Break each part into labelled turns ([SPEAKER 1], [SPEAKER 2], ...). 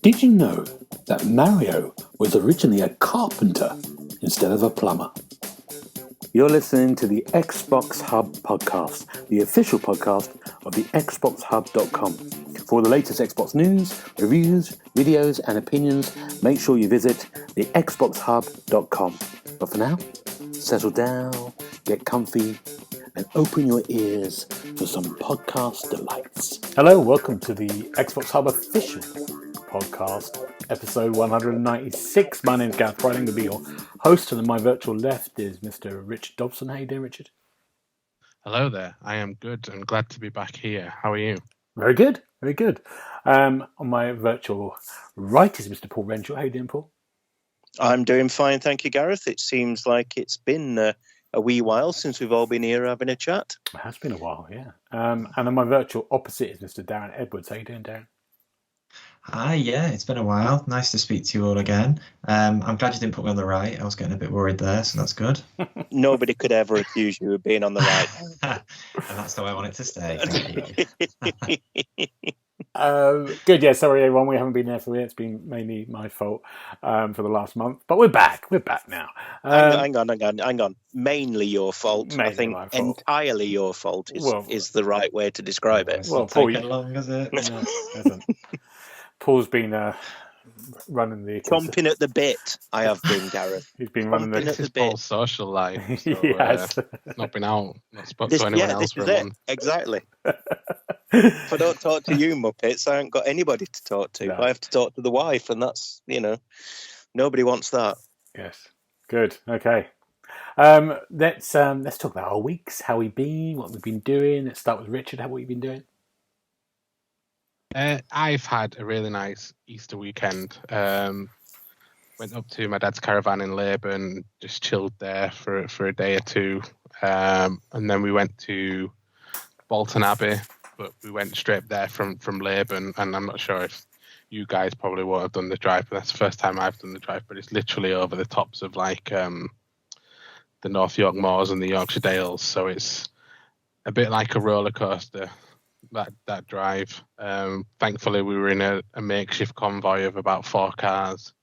[SPEAKER 1] Did you know that Mario was originally a carpenter instead of a plumber? You're listening to the Xbox Hub Podcast, the official podcast of TheXboxHub.com. For all the latest Xbox news, reviews, videos, and opinions, make sure you visit TheXboxHub.com. But for now, settle down, get comfy, and open your ears for some podcast delights. Hello, welcome to the Xbox Hub Official Podcast, episode 196. My name's Gareth Bryling, to be your host, and on my virtual left is Mr. Richard Dobson. How you doing, Richard?
[SPEAKER 2] Hello there. I am good. I'm glad to be back here. How are you?
[SPEAKER 1] Very good, very good. On my virtual right is Mr. Paul Renshaw. How you doing, Paul?
[SPEAKER 3] I'm doing fine, thank you, Gareth. It seems like it's been a wee while since we've all been here having a chat.
[SPEAKER 1] It has been a while, yeah. And on my virtual opposite is Mr. Darren Edwards. How you doing, Darren?
[SPEAKER 4] Hi, yeah, it's been a while. Nice to speak to you all again. I'm glad you didn't put me on the right. I was getting a bit worried there, so that's good.
[SPEAKER 3] Nobody could ever accuse you of being on the right.
[SPEAKER 4] And that's the way I want it to stay. Thank you.
[SPEAKER 1] Good, yeah, sorry everyone, we haven't been there for it. It's been mainly my fault for the last month, but we're back now.
[SPEAKER 3] Hang on. Mainly your fault.
[SPEAKER 1] Mainly
[SPEAKER 3] I think
[SPEAKER 1] my fault.
[SPEAKER 3] Entirely your fault is the right way to describe it.
[SPEAKER 1] Well,
[SPEAKER 4] It's
[SPEAKER 1] Paul,
[SPEAKER 4] not taken long, has it?
[SPEAKER 1] No, it hasn't. Paul's been running the...
[SPEAKER 3] Chomping at the bit, I have been, Gareth.
[SPEAKER 1] He's been running
[SPEAKER 3] Chomping
[SPEAKER 1] the...
[SPEAKER 3] at
[SPEAKER 2] This is
[SPEAKER 3] the bit.
[SPEAKER 2] Paul's social life. So,
[SPEAKER 1] Yes.
[SPEAKER 2] not been out. Not spoke to anyone else
[SPEAKER 3] This
[SPEAKER 2] for
[SPEAKER 3] is
[SPEAKER 2] a
[SPEAKER 3] it.
[SPEAKER 2] month.
[SPEAKER 3] Exactly. If I don't talk to you, Muppets, I haven't got anybody to talk to.
[SPEAKER 1] No.
[SPEAKER 3] I have to talk to the wife, and that's, nobody wants that.
[SPEAKER 1] Yes. Good. Okay. Let's talk about our weeks, how we've been, what we've been doing. Let's start with Richard. How have you been doing?
[SPEAKER 2] I've had a really nice Easter weekend. Went up to my dad's caravan in Labourn, just chilled there for a day or two. And then we went to Bolton Abbey, but we went straight there from Labourn, and I'm not sure if you guys probably won't have done the drive, but that's the first time I've done the drive, but it's literally over the tops of the North York Moors and the Yorkshire Dales, so it's a bit like a roller coaster, that drive. Thankfully we were in a makeshift convoy of about 4 cars.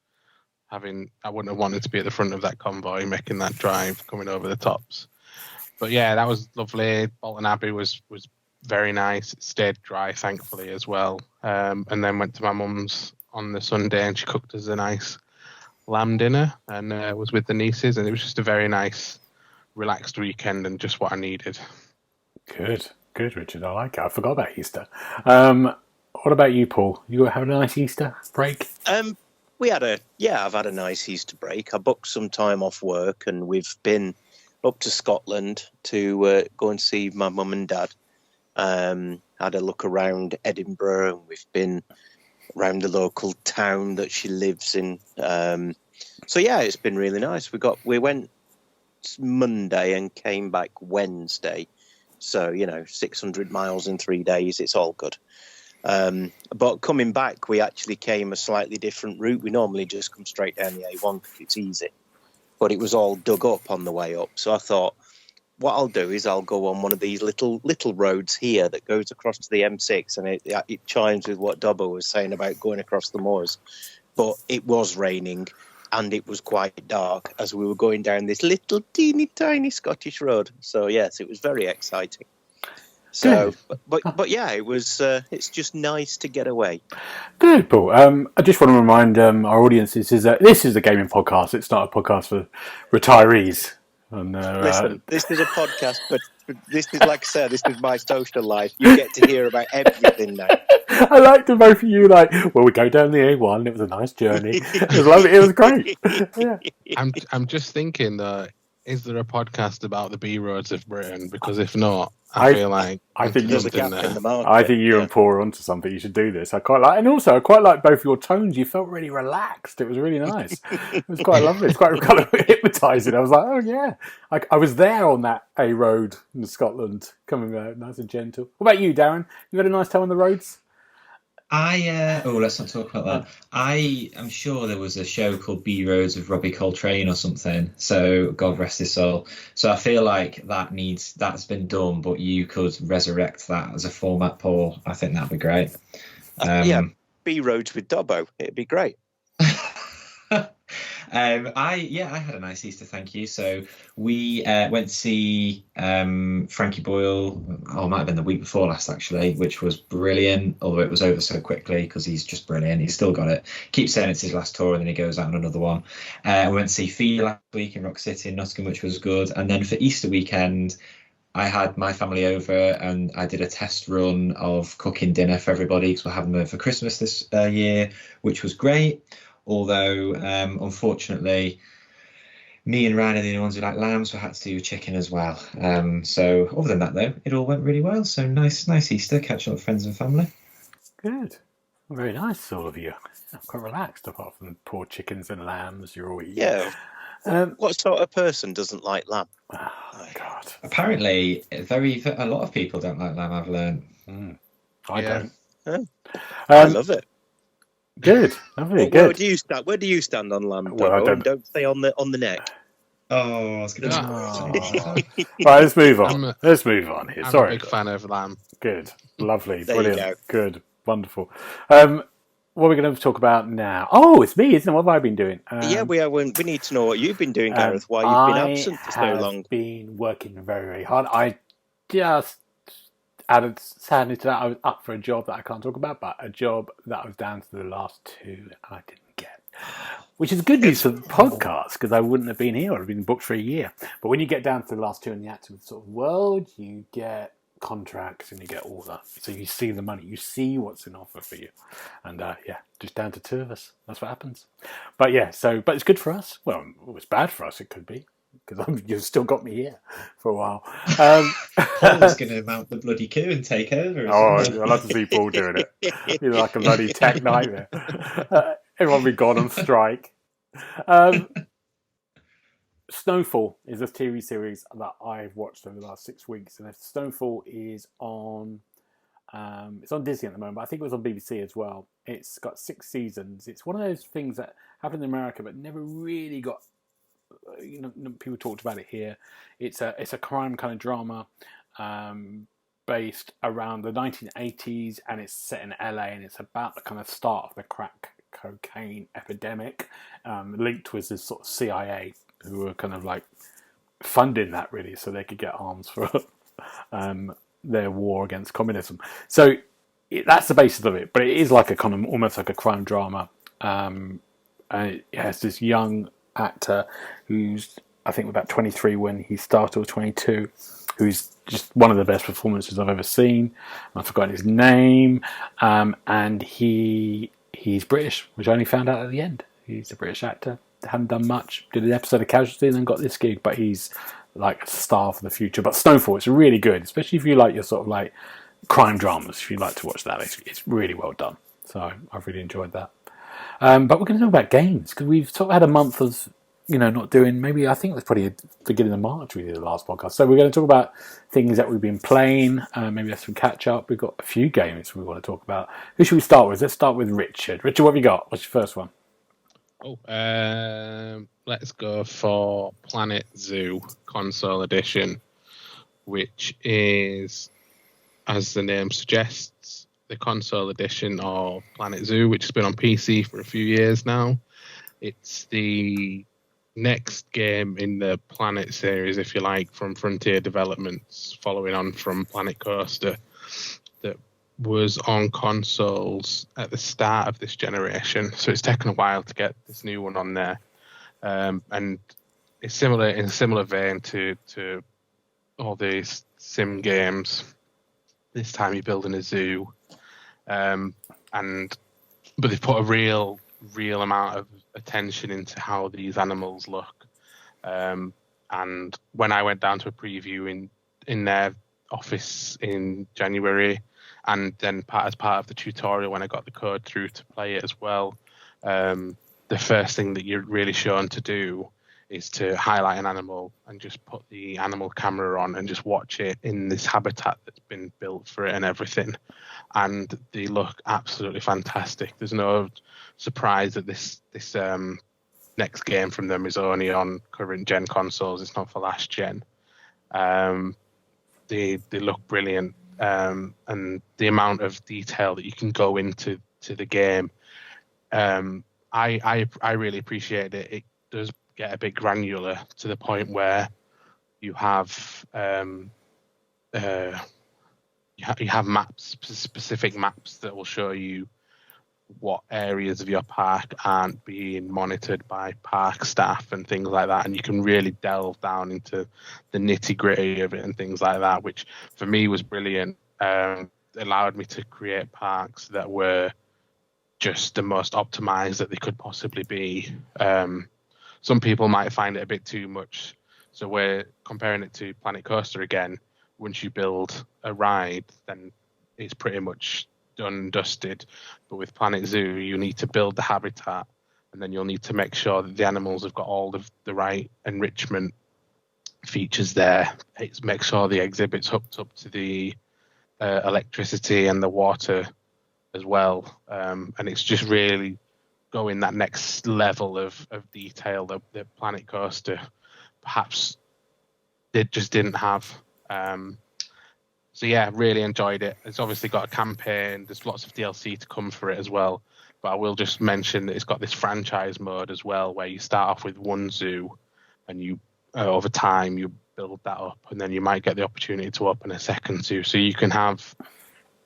[SPEAKER 2] I wouldn't have wanted to be at the front of that convoy making that drive coming over the tops. But yeah, that was lovely. Bolton Abbey was very nice. It stayed dry, thankfully, as well. And then went to my mum's on the Sunday, and she cooked us a nice lamb dinner, and was with the nieces, and it was just a very nice, relaxed weekend, and just what I needed.
[SPEAKER 1] Good, Richard. I like it. I forgot about Easter. What about you, Paul? You have a nice Easter break?
[SPEAKER 3] I've had a nice Easter break. I booked some time off work, and we've been up to Scotland to go and see my mum and dad. Had a look around Edinburgh, and we've been around the local town that she lives in. So yeah, it's been really nice. We went Monday and came back Wednesday. So, 600 miles in 3 days, it's all good. But coming back, we actually came a slightly different route. We normally just come straight down the A1 because it's easy. But it was all dug up on the way up. So I thought, what I'll do is I'll go on one of these little roads here that goes across to the M6, and it chimes with what Dobbo was saying about going across the moors. But it was raining, and it was quite dark as we were going down this little teeny tiny Scottish road. So yes, it was very exciting. So, but yeah, it was. It's just nice to get away.
[SPEAKER 1] Good, Paul. I just want to remind our audience this is a gaming podcast. It's not a podcast for retirees. And,
[SPEAKER 3] Listen, this is a podcast, but this is, like I said, this is my social life. You get to hear about everything now.
[SPEAKER 1] I like to both of you. We go down the A1. It was a nice journey. It was lovely. It was great. Yeah.
[SPEAKER 2] I'm just thinking that, is there a podcast about the B roads of Britain? Because if not, I feel like
[SPEAKER 1] I think
[SPEAKER 3] there's a gap in the market.
[SPEAKER 1] I think you and Paul are onto something. You should do this. I quite like both your tones. You felt really relaxed. It was really nice. It was quite lovely. It's quite kind of hypnotising. I was like, oh yeah. I was there on that A road in Scotland, coming out nice and gentle. What about you, Darren? You had a nice time on the roads?
[SPEAKER 4] Let's not talk about that. I am sure there was a show called B Roads of Robbie Coltrane or something. So God rest his soul. So I feel like that's been done, but you could resurrect that as a format, Paul. I think that'd be great.
[SPEAKER 3] B roads with Dobbo. It'd be great.
[SPEAKER 4] I had a nice Easter, thank you. So we went to see Frankie Boyle. Oh, it might have been the week before last, actually, which was brilliant. Although it was over so quickly because he's just brilliant. He's still got it. Keeps saying it's his last tour, and then he goes out on another one. We went to see Fee last week in Rock City in Nottingham, which was good. And then for Easter weekend, I had my family over and I did a test run of cooking dinner for everybody because we're having them over for Christmas this year, which was great. Although, unfortunately, me and Ryan are the only ones who like lambs, so I had to do chicken as well. So other than that, though, it all went really well. So nice Easter, catching up with friends and family.
[SPEAKER 1] Good. Very nice, all of you. I'm quite relaxed, apart from poor chickens and lambs you're all eating.
[SPEAKER 3] Yeah. What sort of person doesn't like lamb?
[SPEAKER 1] Oh, God.
[SPEAKER 4] Apparently, a lot of people don't like lamb, I've learned.
[SPEAKER 1] I don't.
[SPEAKER 3] Yeah. I love it.
[SPEAKER 1] Good. Lovely.
[SPEAKER 3] Well,
[SPEAKER 1] good.
[SPEAKER 3] Where do you stand on lamb?
[SPEAKER 1] Well, I
[SPEAKER 3] don't stay on the neck.
[SPEAKER 4] Oh, I was going to.
[SPEAKER 1] Right, let's move on. Let's move on here.
[SPEAKER 2] I'm
[SPEAKER 1] Sorry.
[SPEAKER 2] a big fan of lamb.
[SPEAKER 1] Good. Lovely.
[SPEAKER 3] There
[SPEAKER 1] Brilliant.
[SPEAKER 3] you go.
[SPEAKER 1] Good. Wonderful. What are we going to talk about now? Oh, it's me, isn't it? What have I been doing?
[SPEAKER 3] We need to know what you've been doing, Gareth. Why you've been absent for so long?
[SPEAKER 1] I've been working very, very hard. I just added sadly to that. I was up for a job that I can't talk about, but a job that I was down to the last 2 and I didn't get. Which is good news for the podcast because I wouldn't have been here. I'd have been booked for a year. But when you get down to the last 2 in the active sort of world, you get contracts and you get all that. So you see the money. You see what's in offer for you. And just down to 2 of us. That's what happens. But but it's good for us. Well, it was bad for us. It could be. Because you've still got me here for a while.
[SPEAKER 4] Paul's going to mount the bloody coup and take over.
[SPEAKER 1] I'd love to see Paul doing it. He's like a bloody tech nightmare. Everyone be gone on strike. Snowfall is a TV series that I've watched over the last 6 weeks, and Snowfall is on. It's on Disney at the moment, but I think it was on BBC as well. It's got 6 seasons. It's one of those things that happened in America, but never really got. People talked about it here. It's a crime kind of drama based around the 1980s, and it's set in LA, and it's about the kind of start of the crack cocaine epidemic, linked with this sort of CIA who were kind of like funding that really so they could get arms for their war against communism. So that's the basis of it, but it is like a kind of almost like a crime drama. And it has this young actor who's I think about 23 when he started, or 22, who's just one of the best performances I've ever seen. I've forgotten his name, and he's British, which I only found out at the end. He's a British actor, hadn't done much, did an episode of Casualty and then got this gig, but he's like a star for the future. But Snowfall, it's really good, especially if you like your sort of like crime dramas. If you like to watch that, it's really well done. So I've really enjoyed that. But we're going to talk about games because we've sort of had a month of not doing. Maybe I think it was probably the beginning of March we did the last podcast. So we're going to talk about things that we've been playing. Maybe have some catch up. We've got a few games we want to talk about. Who should we start with? Let's start with Richard. Richard, what have you got? What's your first one?
[SPEAKER 2] Let's go for Planet Zoo Console Edition, which is, as the name suggests, the console edition of Planet Zoo, which has been on PC for a few years now. It's the next game in the Planet series, if you like, from Frontier Developments, following on from Planet Coaster, that was on consoles at the start of this generation. So it's taken a while to get this new one on there. And it's similar in a similar vein to all these sim games. This time you're building a zoo. But they've put a real amount of attention into how these animals look. And when I went down to a preview in their office in January, and then as part of the tutorial when I got the code through to play it as well, the first thing that you're really shown to do is to highlight an animal and just put the animal camera on and just watch it in this habitat that's been built for it and everything. And they look absolutely fantastic. There's no surprise that this next game from them is only on current gen consoles. It's not for last gen. They look brilliant. And the amount of detail that you can go into to the game. I really appreciate it. It does get a bit granular to the point where you have you have maps, specific maps that will show you what areas of your park aren't being monitored by park staff and things like that, and you can really delve down into the nitty-gritty of it and things like that, which for me was brilliant. Allowed me to create parks that were just the most optimized that they could possibly be. Some people might find it a bit too much, so we're comparing it to Planet Coaster again. Once you build a ride, then it's pretty much done and dusted. But with Planet Zoo, you need to build the habitat, and then you'll need to make sure that the animals have got all of the right enrichment features there. It's make sure the exhibit's hooked up to the electricity and the water as well. And it's just really going that next level of detail that the Planet Coaster perhaps didn't have. So yeah, really enjoyed it. It's obviously got a campaign. There's lots of DLC to come for it as well. But I will just mention that it's got this franchise mode as well, where you start off with one zoo, and you over time you build that up, and then you might get the opportunity to open a second zoo. So you can have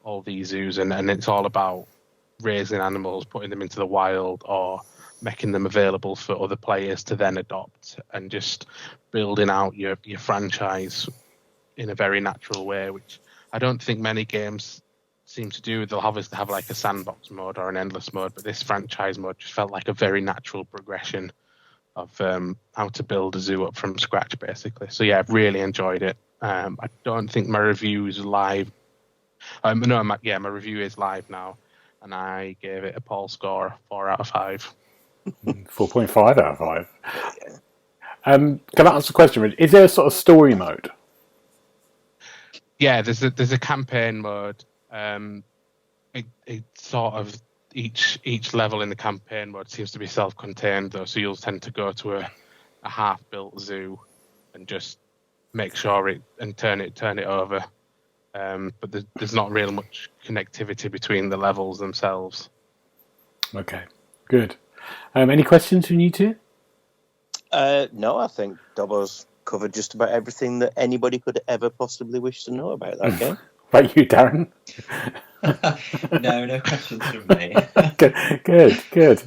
[SPEAKER 2] all these zoos, and it's all about raising animals, putting them into the wild, or making them available for other players to then adopt, and just building out your franchise in a very natural way, which I don't think many games seem to do. They'll obviously have like a sandbox mode or an endless mode, but this franchise mode just felt like a very natural progression of how to build a zoo up from scratch, basically. So yeah, I've really enjoyed it. I don't think my review is live. My review is live now, and I gave it a Paul score 4 out of 5.
[SPEAKER 1] 4.5 out of 5. Can I ask a question? Is there a sort of story mode?
[SPEAKER 2] Yeah, there's a campaign mode. It sort of each level in the campaign mode seems to be self-contained though, so you'll tend to go to a half-built zoo and just make sure it and turn it over. But there's not really much connectivity between the levels themselves.
[SPEAKER 1] Okay, good. Any questions from you two?
[SPEAKER 3] No, I think Dobbo's covered just about everything that anybody could ever possibly wish to know about that game.
[SPEAKER 1] About you, Darren?
[SPEAKER 4] No questions from me.
[SPEAKER 1] Good.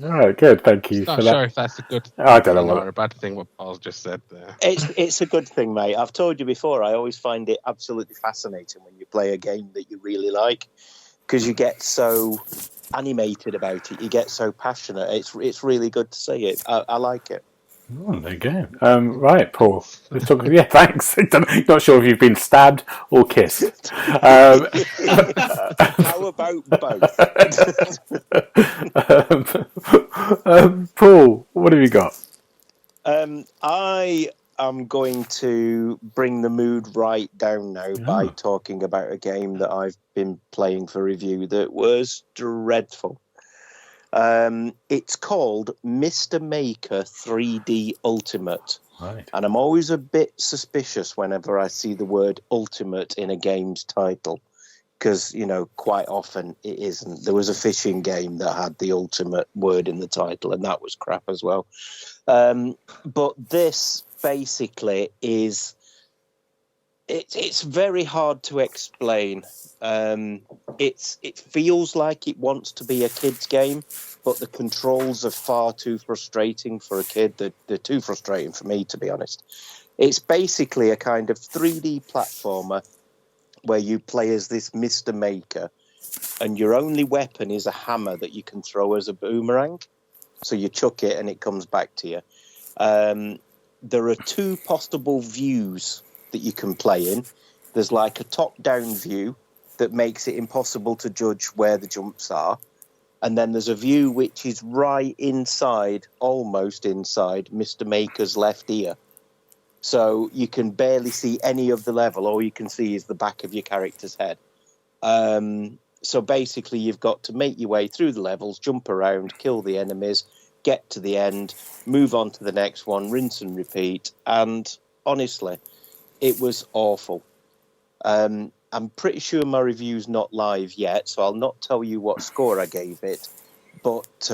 [SPEAKER 1] All right, good. Thank you
[SPEAKER 2] Not
[SPEAKER 1] for
[SPEAKER 2] sure
[SPEAKER 1] that.
[SPEAKER 2] if that's a good
[SPEAKER 1] I don't know
[SPEAKER 2] or a bad thing what Paul's just said there.
[SPEAKER 3] It's a good thing, mate. I've told you before, I always find it absolutely fascinating when you play a game that you really like, because you get so animated about it, you get so passionate. It's really good to see it. I like it.
[SPEAKER 1] Oh, there you go. Right, Paul. Let's talk. Yeah, thanks. Not sure if you've been stabbed or kissed.
[SPEAKER 3] How about both?
[SPEAKER 1] Paul, what have you got?
[SPEAKER 3] I am going to bring the mood right down now by talking about a game that I've been playing for review that was dreadful. It's called Mr. Maker 3D Ultimate.
[SPEAKER 1] Right.
[SPEAKER 3] And I'm always a bit suspicious whenever I see the word ultimate in a game's title, because, quite often it isn't. There was a fishing game that had the ultimate word in the title, and that was crap as well. But this basically is... It's very hard to explain. It feels like it wants to be a kid's game, but the controls are far too frustrating for a kid. They're too frustrating for me, to be honest. It's basically a kind of 3D platformer where you play as this Mr. Maker, and your only weapon is a hammer that you can throw as a boomerang. So you chuck it and it comes back to you. There are 2 possible views that you can play in. There's like a top-down view that makes it impossible to judge where the jumps are, and then there's a view which is right inside, almost inside, Mr. Maker's left ear. So you can barely see any of the level. All you can see is the back of your character's head. So basically you've got to make your way through the levels, jump around, kill the enemies, get to the end, move on to the next one, rinse and repeat. And honestly, it was awful. And I'm pretty sure my review's not live yet, so I'll not tell you what score I gave it. But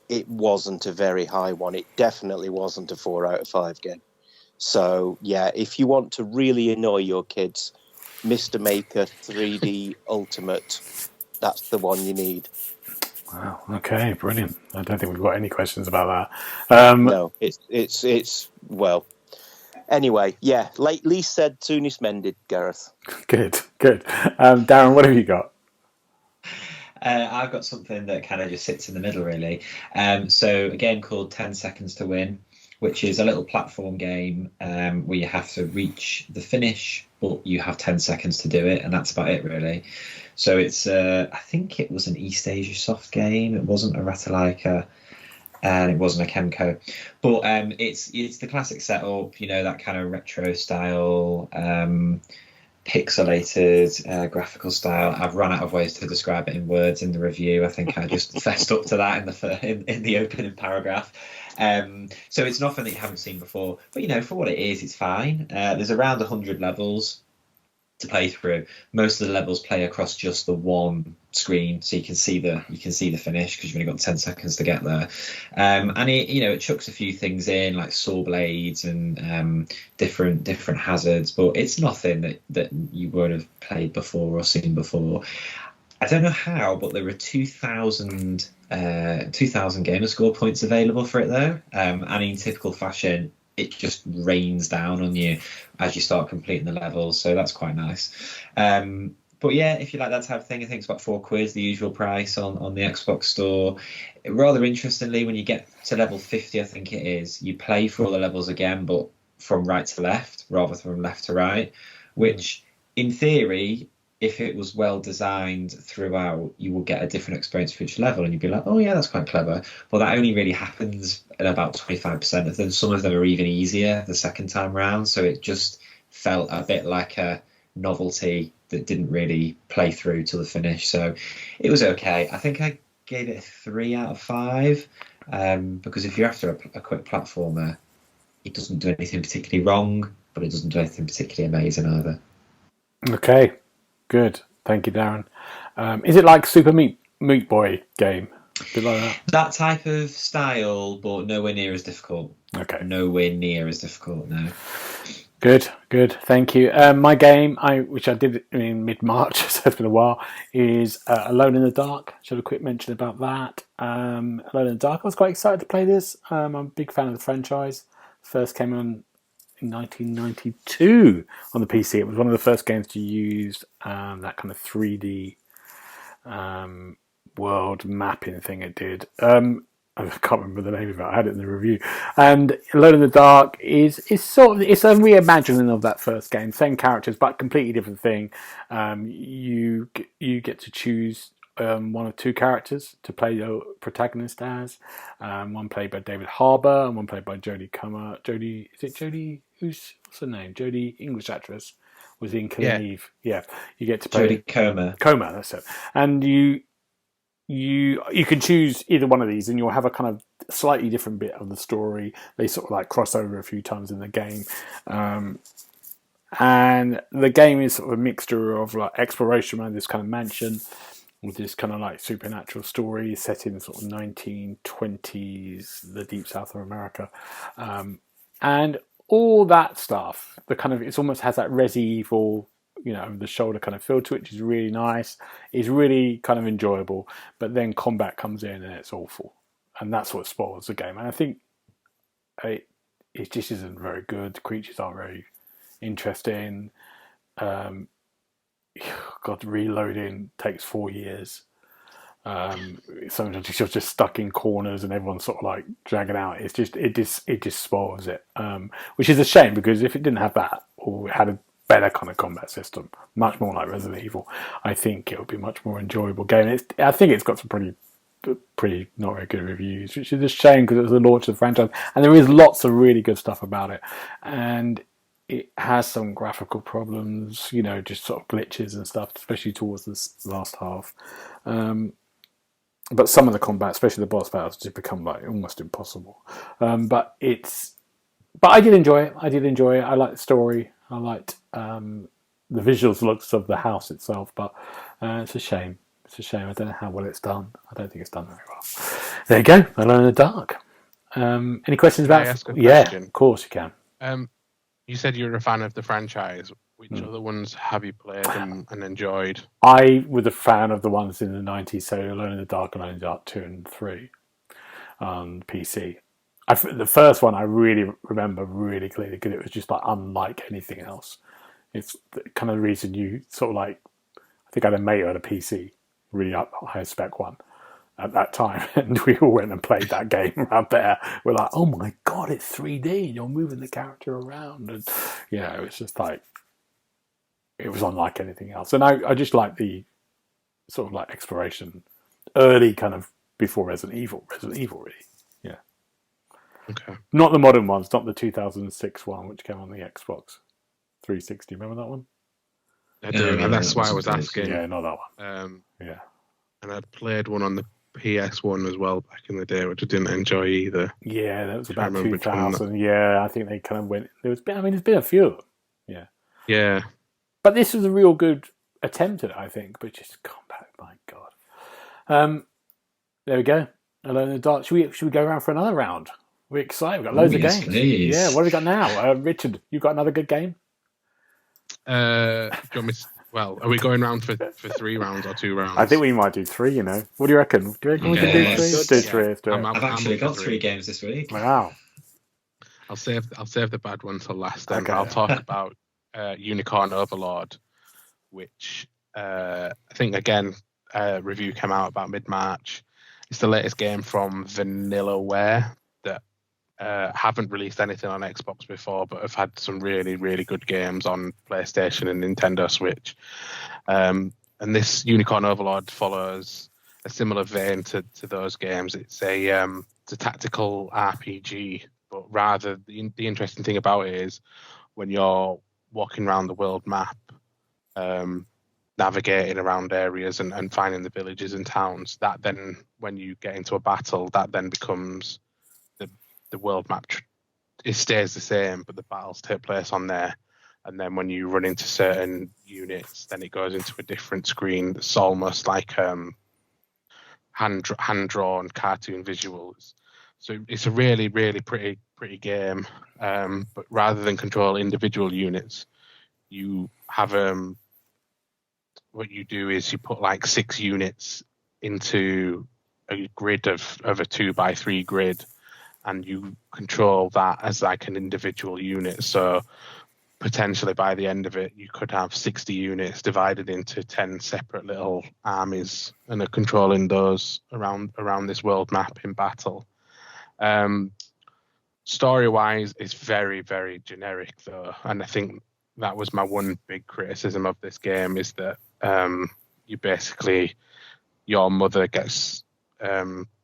[SPEAKER 3] it wasn't a very high one. It definitely wasn't a 4 out of 5 game. So yeah, if you want to really annoy your kids, Mr. Maker 3D Ultimate, that's the one you need.
[SPEAKER 1] Wow. Okay. Brilliant. I don't think we've got any questions about that.
[SPEAKER 3] No, it's well. Anyway, yeah. Least said, soonest mended. Gareth.
[SPEAKER 1] Good. Darren, what have you got?
[SPEAKER 4] I've got something that kind of just sits in the middle, really. So a game called 10 Seconds to Win, which is a little platform game where you have to reach the finish, but you have 10 seconds to do it, and that's about it, really. So it's, I think it was an East Asia soft game. It wasn't a Ratalaika, and it wasn't a Kemco, but it's the classic setup, you know, that kind of retro style, pixelated graphical style. I've run out of ways to describe it in words in the review. I think I just fessed up to that in the opening paragraph. So it's nothing that you haven't seen before, but you know, for what it is, it's fine. There's around 100 levels to play through. Most of the levels play across just the one screen, so you can see the finish because you've only got 10 seconds to get there. And it chucks a few things in like saw blades and different hazards, but it's nothing that you would have played before or seen before. I don't know how, but there were 2,000 gamer score points available for it though, and in typical fashion, it just rains down on you as you start completing the levels, so that's quite nice. But yeah, if you like that type of thing, I think it's about £4, the usual price on the Xbox store. Rather interestingly, when you get to level 50, I think it is, you play for all the levels again, but from right to left rather than from left to right, which in theory, if it was well designed throughout, you will get a different experience for each level, and you'd be like, oh yeah, that's quite clever. But that only really happens in about 25% of them. Some of them are even easier the second time round, so it just felt a bit like a novelty that didn't really play through to the finish. So it was okay. I think I gave it a 3 out of 5, because if you're after a quick platformer, it doesn't do anything particularly wrong, but it doesn't do anything particularly amazing either.
[SPEAKER 1] Okay. Good, thank you, Darren. Is it like Super Meat Boy game? A bit like that?
[SPEAKER 4] That type of style, but nowhere near as difficult.
[SPEAKER 1] Okay.
[SPEAKER 4] Nowhere near as difficult, no.
[SPEAKER 1] Good, thank you. My game, which I did in mid-March, so it's been a while, is Alone in the Dark. Should have a quick mention about that. Alone in the Dark, I was quite excited to play this. I'm a big fan of the franchise. First came on in 1992 on the PC. It was one of the first games to use that kind of 3D world mapping thing it did. I can't remember the name of it. I had it in the review. And Alone in the Dark is sort of, it's a reimagining of that first game. Same characters, but completely different thing. You get to choose one of two characters to play your protagonist as. One played by David Harbour and one played by Jodie Comer. Jodie? What's her name? Jodie, English actress, was in Killing Eve. Yeah, you get to play
[SPEAKER 4] Jodie Comer.
[SPEAKER 1] Comer, that's it. And you can choose either one of these, and you'll have a kind of slightly different bit of the story. They sort of like cross over a few times in the game. And the game is sort of a mixture of like exploration around this kind of mansion with this kind of like supernatural story set in sort of 1920s, the deep south of America. And all that stuff, it almost has that Resi Evil, the shoulder kind of feel to it, which is really nice. It's really kind of enjoyable, but then combat comes in and it's awful. And that's what spoils the game. And I think it just isn't very good. The creatures aren't very interesting. Reloading takes 4 years. Sometimes you're just stuck in corners and everyone's sort of like dragging out. It just spoils it, which is a shame, because if it didn't have that, or it had a better kind of combat system, much more like Resident Evil, I think it would be a much more enjoyable game. I think it's got some pretty not very good reviews, which is a shame because it was the launch of the franchise, and there is lots of really good stuff about it, and it has some graphical problems, just sort of glitches and stuff, especially towards this last half. But some of the combat, especially the boss battles, just become like almost impossible. But I did enjoy it. I liked the story. I liked the visuals looks of the house itself, but it's a shame. It's a shame. I don't know how well it's done. I don't think it's done very well. There you go. Alone in the Dark. Any questions
[SPEAKER 2] Can I
[SPEAKER 1] about?
[SPEAKER 2] ask a
[SPEAKER 1] Yeah,
[SPEAKER 2] question?
[SPEAKER 1] of course you can.
[SPEAKER 2] You said you're a fan of the franchise. Which other ones have you played and enjoyed?
[SPEAKER 1] I was a fan of the ones in the 90s, so Alone in the Dark, Alone in the Dark 2 and 3 on PC. The first one I really remember really clearly because it was just like unlike anything else. It's the kind of the reason you sort of like, I think I had a mate who had a PC, really high spec one at that time, and we all went and played that game around there. We're like, oh my god, it's 3D, you're moving the character around, and it's just like, it was unlike anything else. And I just like the sort of like exploration, early kind of before Resident Evil really. Yeah.
[SPEAKER 2] Okay.
[SPEAKER 1] Not the modern ones, not the 2006 one, which came on the Xbox 360. Remember that one?
[SPEAKER 2] I do, and that's why I was asking.
[SPEAKER 1] Yeah, not that one. Yeah.
[SPEAKER 2] And I'd played one on the PS1 as well back in the day, which I didn't enjoy either.
[SPEAKER 1] Yeah, that was about 2000. Yeah, I think they kind of went. There's been a few of them. Yeah.
[SPEAKER 2] Yeah.
[SPEAKER 1] But this was a real good attempt at it, I think. But just combat, my God. There we go. Alone in the Dark. Should we go around for another round? We're excited. We've got loads of games.
[SPEAKER 4] Please.
[SPEAKER 1] Yeah, what have we got now? Richard, you got another good game?
[SPEAKER 2] Do you want me to, are we going round for 3 rounds or 2 rounds?
[SPEAKER 1] I think we might do 3, What do you reckon? Do you reckon we can do 3? Let's do 3. Let's do it.
[SPEAKER 4] I've actually got 3 games this week.
[SPEAKER 1] Wow.
[SPEAKER 2] I'll save the bad one till last then.
[SPEAKER 1] Okay.
[SPEAKER 2] I'll talk about Unicorn Overlord, which I think, again, review came out about mid-March. It's the latest game from Vanillaware that haven't released anything on Xbox before, but have had some really, really good games on PlayStation and Nintendo Switch. And this Unicorn Overlord follows a similar vein to those games. It's a tactical RPG, but rather the interesting thing about it is when you're walking around the world map, navigating around areas and finding the villages and towns, that then, when you get into a battle, that then becomes the world map. It stays the same, but the battles take place on there. And then when you run into certain units, then it goes into a different screen that's almost like hand-drawn cartoon visuals. So it's a really, really pretty game. But rather than control individual units, you have what you do is you put like 6 units into a grid of a 2x3 grid, and you control that as like an individual unit. So potentially by the end of it, you could have 60 units divided into 10 separate little armies, and are controlling those around this world map in battle. Story-wise, it's very, very generic though, and I think that was my one big criticism of this game, is that you basically, your mother gets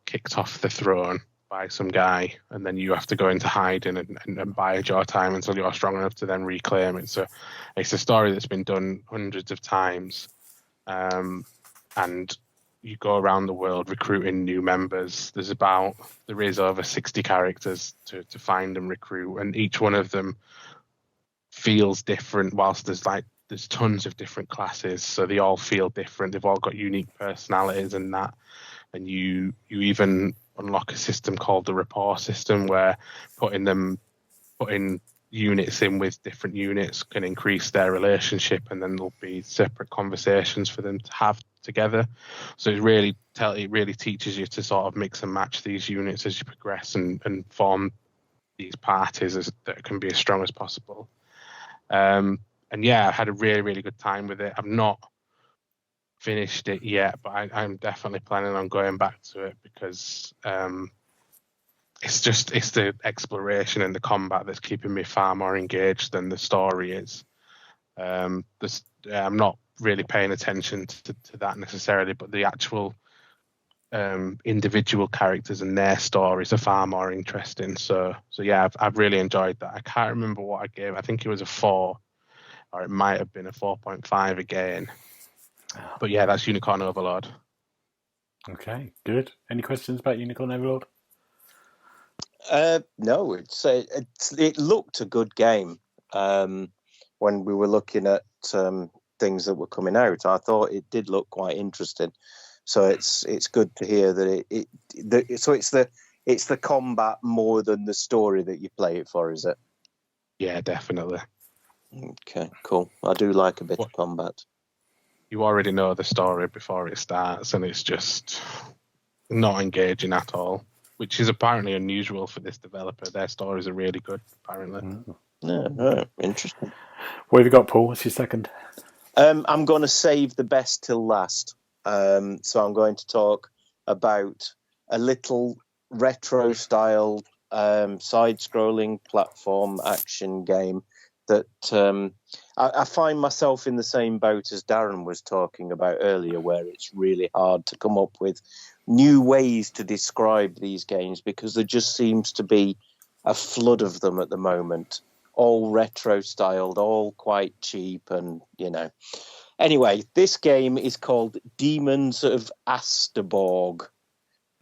[SPEAKER 2] kicked off the throne by some guy, and then you have to go into hiding and bide your time until you're strong enough to then reclaim it. So it's a story that's been done hundreds of times, and you go around the world recruiting new members. There is over 60 characters to find and recruit, and each one of them feels different, whilst there's tons of different classes, so they all feel different. They've all got unique personalities and that. And you even unlock a system called the rapport system, where putting units in with different units can increase their relationship, and then there'll be separate conversations for them to have together. So it really teaches you to sort of mix and match these units as you progress and form these parties that can be as strong as possible. And yeah, I had a really, really good time with it. I've not finished it yet, but I'm definitely planning on going back to it, because it's the exploration and the combat that's keeping me far more engaged than the story is. I'm not really paying attention to that necessarily, but the actual individual characters and their stories are far more interesting. So yeah, I've really enjoyed that. I can't remember what I gave. I think it was a 4, or it might have been a 4.5 again. But yeah, that's Unicorn Overlord.
[SPEAKER 1] Okay, good. Any questions about Unicorn Overlord?
[SPEAKER 3] No, it looked a good game. when we were looking at things that were coming out. I thought it did look quite interesting. So it's good to hear that it's the combat more than the story that you play it for, is it?
[SPEAKER 2] Yeah, definitely.
[SPEAKER 3] Okay, cool. I do like a bit of combat.
[SPEAKER 2] You already know the story before it starts, and it's just not engaging at all, which is apparently unusual for this developer. Their stories are really good, apparently.
[SPEAKER 3] No, interesting.
[SPEAKER 1] What have you got, Paul? What's your second?
[SPEAKER 3] I'm going to save the best till last. So I'm going to talk about a little retro-styled side-scrolling platform action game that I find myself in the same boat as Darren was talking about earlier, where it's really hard to come up with new ways to describe these games because there just seems to be a flood of them at the moment, all retro-styled, all quite cheap, and, you know. Anyway, this game is called Demons of Asterborg,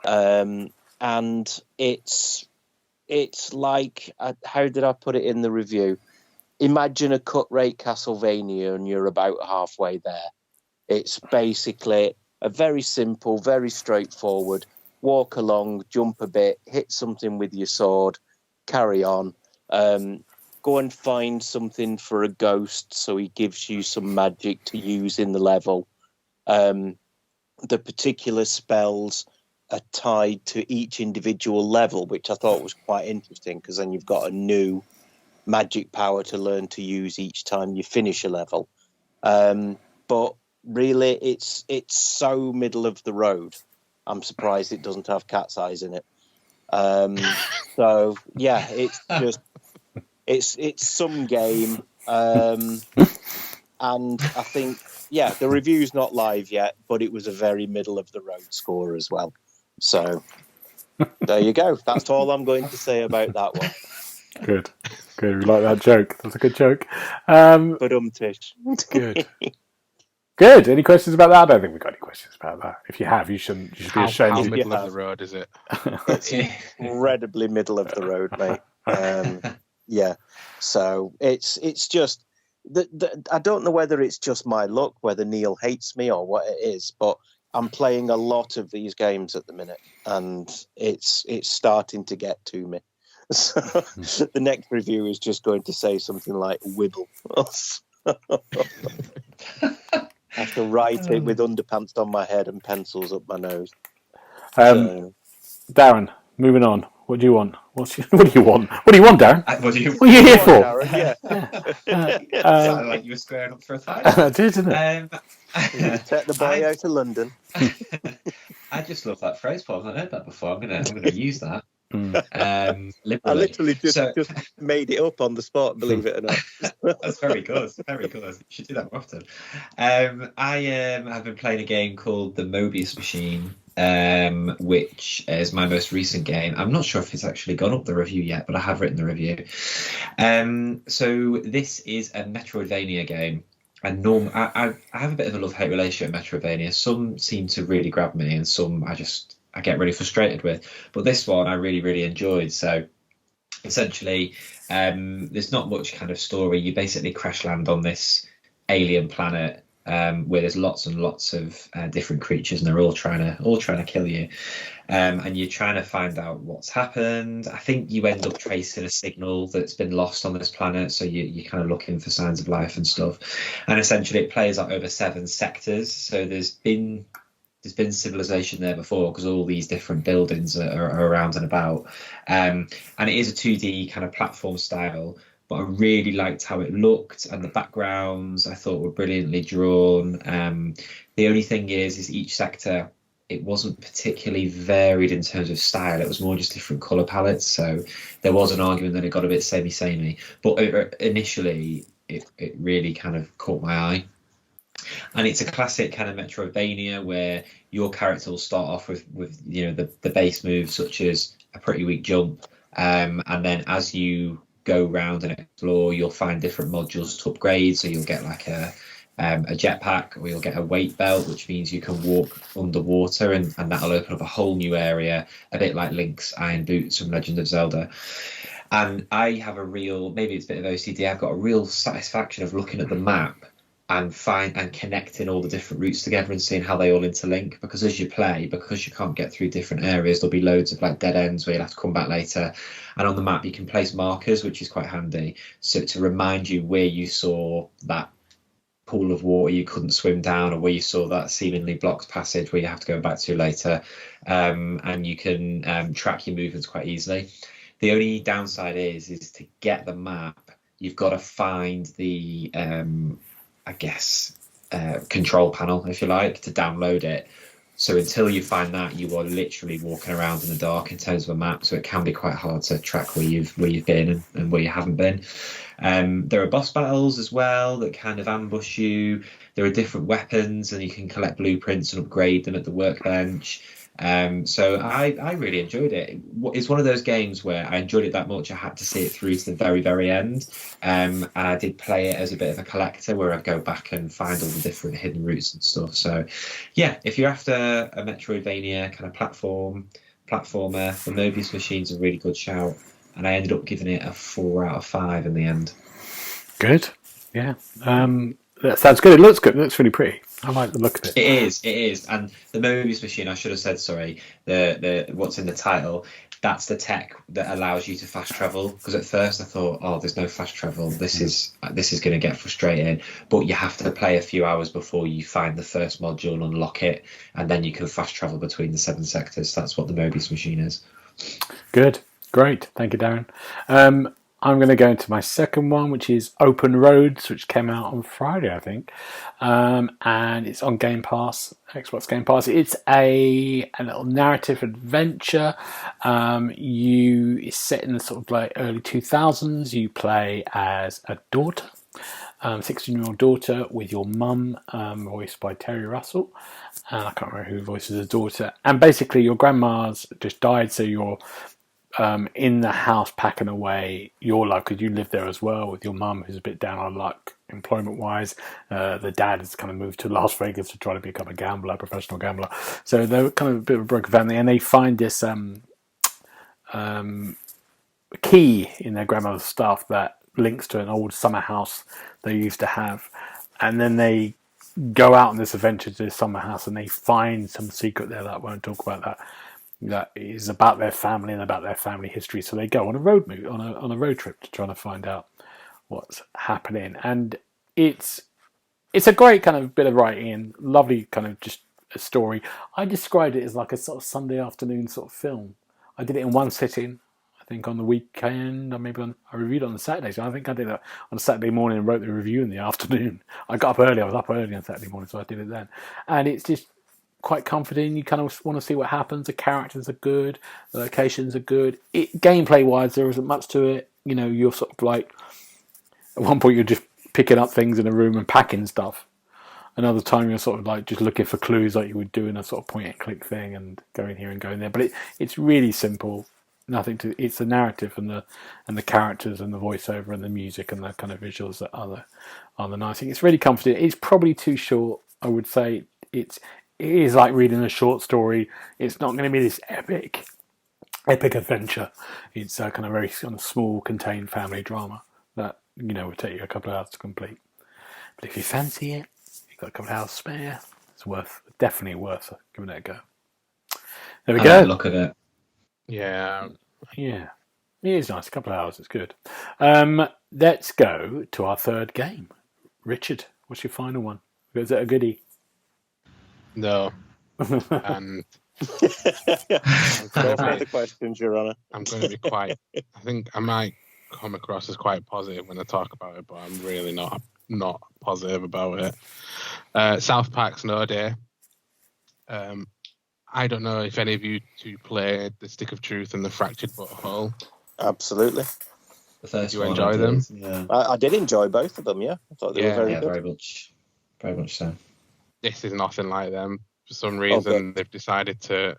[SPEAKER 3] and it's like, how did I put it in the review? Imagine a cut-rate Castlevania and you're about halfway there. It's basically a very simple, very straightforward, walk along, jump a bit, hit something with your sword, carry on. Go and find something for a ghost so he gives you some magic to use in the level. The particular spells are tied to each individual level, which I thought was quite interesting because then you've got a new magic power to learn to use each time you finish a level. But really, it's so middle of the road. I'm surprised it doesn't have cat's eyes in it. So yeah, it's just it's some game, and I think the review's not live yet, but it was a very middle of the road score as well. So there you go. That's all I'm going to say about that one.
[SPEAKER 1] Good. We like that joke. That's a good joke.
[SPEAKER 3] Tish.
[SPEAKER 1] Good. Any questions about that? I don't think we've got any questions about that. If you have, you should be ashamed.
[SPEAKER 2] How middle of the road is it?
[SPEAKER 3] It's incredibly middle of the road, mate. Yeah. So it's just I don't know whether it's just my luck, whether Neil hates me or what it is, but I'm playing a lot of these games at the minute, and it's starting to get to me. So the next review is just going to say something like Wibble. I have to write it with underpants on my head and pencils up my nose.
[SPEAKER 1] Darren, moving on. What do you want? What do you want? What do you want, Darren?
[SPEAKER 4] What are you
[SPEAKER 1] here for?
[SPEAKER 4] Darren? Sounded like you were squaring up for a fight.
[SPEAKER 1] I did, didn't it?
[SPEAKER 3] Take the boy out of London.
[SPEAKER 4] I just love that phrase, Paul. I've not heard that before. I'm gonna use that.
[SPEAKER 3] I literally just made it up on the spot, believe it or not.
[SPEAKER 4] That's very good. Very good. You should do that more often. I have been playing a game called The Mobius Machine, which is my most recent game. I'm not sure if it's actually gone up the review yet, but I have written the review. So this is a Metroidvania game. And I have a bit of a love-hate relationship with Metroidvania. Some seem to really grab me, and some I get really frustrated with. But this one I really, really enjoyed. So essentially, there's not much kind of story. You basically crash land on this alien planet where there's lots and lots of different creatures, and they're all trying to kill you. And you're trying to find out what's happened. I think you end up tracing a signal that's been lost on this planet, so you're kind of looking for signs of life and stuff. And essentially, it plays out over 7 sectors. So there's been civilization there before because all these different buildings are around and about. And it is a 2D kind of platform style, but I really liked how it looked, and the backgrounds I thought were brilliantly drawn. The only thing is each sector, it wasn't particularly varied in terms of style. It was more just different colour palettes. So there was an argument that it got a bit samey. But initially, it really kind of caught my eye. And it's a classic kind of Metroidvania where your character will start off with the base moves such as a pretty weak jump, and then as you go around and explore, you'll find different modules to upgrade. So you'll get like a jetpack, or you'll get a weight belt, which means you can walk underwater, and that'll open up a whole new area, a bit like Link's Iron Boots from Legend of Zelda. And I have maybe it's a bit of OCD, I've got a real satisfaction of looking at the map and connecting all the different routes together and seeing how they all interlink. Because as you play, because you can't get through different areas, there'll be loads of like dead ends where you'll have to come back later. And on the map, you can place markers, which is quite handy. So to remind you where you saw that pool of water you couldn't swim down, or where you saw that seemingly blocked passage where you have to go back to later. And you can track your movements quite easily. The only downside is to get the map, you've got to find the, control panel, if you like, to download it. So until you find that, you are literally walking around in the dark in terms of a map. So it can be quite hard to track where you've been and where you haven't been. There are boss battles as well that kind of ambush you. There are different weapons, and you can collect blueprints and upgrade them at the workbench. So I really enjoyed it. It's one of those games where I enjoyed it that much I had to see it through to the very, very end. And I did play it as a bit of a collector where I'd go back and find all the different hidden routes and stuff. So yeah, if you're after a Metroidvania kind of platformer, the Mobius Machine's a really good shout. And I ended up giving it a 4 out of 5 in the end.
[SPEAKER 1] Good. Yeah. That sounds good. It looks good. It looks really pretty. I like the look of it.
[SPEAKER 4] It is. And the Mobius Machine, I should have said, sorry, the what's in the title, that's the tech that allows you to fast travel. Because at first I thought, oh, there's no fast travel. This is going to get frustrating. But you have to play a few hours before you find the first module and unlock it. And then you can fast travel between the 7 sectors. That's what the Mobius Machine is. Good.
[SPEAKER 1] Great. Thank you, Darren. I'm going to go into my second one, which is Open Roads, which came out on Friday, I think. And it's on Game Pass, Xbox Game Pass. It's a little narrative adventure. It's set in the sort of like early 2000s. You play as a daughter, 16-year-old daughter with your mum, voiced by Terry Russell. And I can't remember who voices the daughter. And basically your grandma's just died, so you're in the house packing away your life, because you live there as well with your mum, who's a bit down on luck employment wise. The dad has kind of moved to Las Vegas to try to become a professional gambler. So they're kind of a bit of a broken family, and they find this key in their grandmother's stuff that links to an old summer house they used to have. And then they go out on this adventure to this summer house, and they find some secret there that I won't talk about, that is about their family and about their family history. So they go on a road trip to try to find out what's happening. And it's a great kind of bit of writing, lovely kind of just a story. I described it as like a sort of Sunday afternoon sort of film. I did it in one sitting, I think on the weekend, or maybe I reviewed it on the Saturday. So I think I did it on a Saturday morning and wrote the review in the afternoon. I got up early. I was up early on Saturday morning, so I did it then. And it's just quite comforting. You kind of want to see what happens. The characters are good. The locations are good. Gameplay wise, there isn't much to it. You know, you're sort of like, at one point you're just picking up things in a room and packing stuff. Another time you're sort of like just looking for clues like you would do in a sort of point and click thing and going here and going there. But it's really simple. It's the narrative and the characters and the voiceover and the music and the kind of visuals that are the nice thing. It's really comforting. It's probably too short. I would say it is like reading a short story. It's not going to be this epic adventure. It's a kind of very kind of small, contained family drama that, you know, would take you a couple of hours to complete. But if you fancy it, you've got a couple of hours spare, it's definitely worth giving it a go. There we go.
[SPEAKER 4] Like the look of it.
[SPEAKER 2] Yeah.
[SPEAKER 1] It is nice. A couple of hours, it's good. Let's go to our third game. Richard, what's your final one? Is it a goodie?
[SPEAKER 2] No. And
[SPEAKER 3] no further questions, Your Honour.
[SPEAKER 2] I'm going to be I think I might come across as quite positive when I talk about it, but I'm really not positive about it. South Park Snow Day. I don't know if any of you two played The Stick of Truth and The Fractured Butthole.
[SPEAKER 3] Absolutely.
[SPEAKER 4] The first
[SPEAKER 2] Did you
[SPEAKER 4] one
[SPEAKER 2] enjoy them?
[SPEAKER 4] Yeah.
[SPEAKER 3] I did enjoy both of them, yeah. I thought they were very good.
[SPEAKER 4] Very much so.
[SPEAKER 2] This is nothing like them. For some reason, they've decided to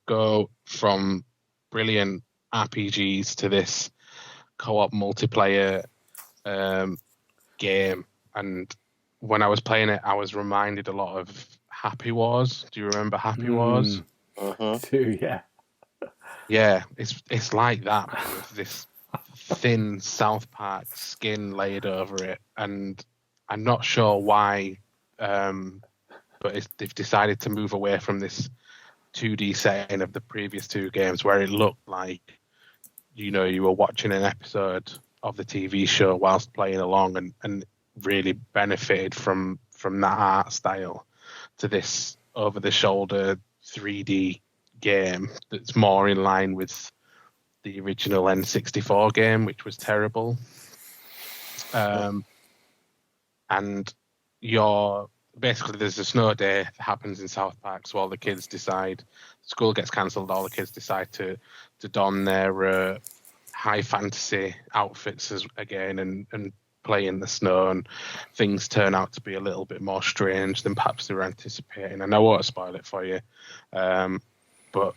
[SPEAKER 2] go from brilliant RPGs to this co-op multiplayer game. And when I was playing it, I was reminded a lot of Happy Wars. Do you remember Happy Wars?
[SPEAKER 1] Too, yeah.
[SPEAKER 2] Yeah, it's like that with this thin South Park skin laid over it, and I'm not sure why, but they've decided to move away from this 2D setting of the previous two games, where it looked like, you were watching an episode of the TV show whilst playing along, and really benefited from that art style, to this over-the-shoulder 3D game that's more in line with the original N64 game, which was terrible. And basically, there's a snow day that happens in South Park, so all the kids decide, school gets cancelled, all the kids decide to don their high fantasy outfits again and play in the snow, and things turn out to be a little bit more strange than perhaps they were anticipating. And I won't spoil it for you, but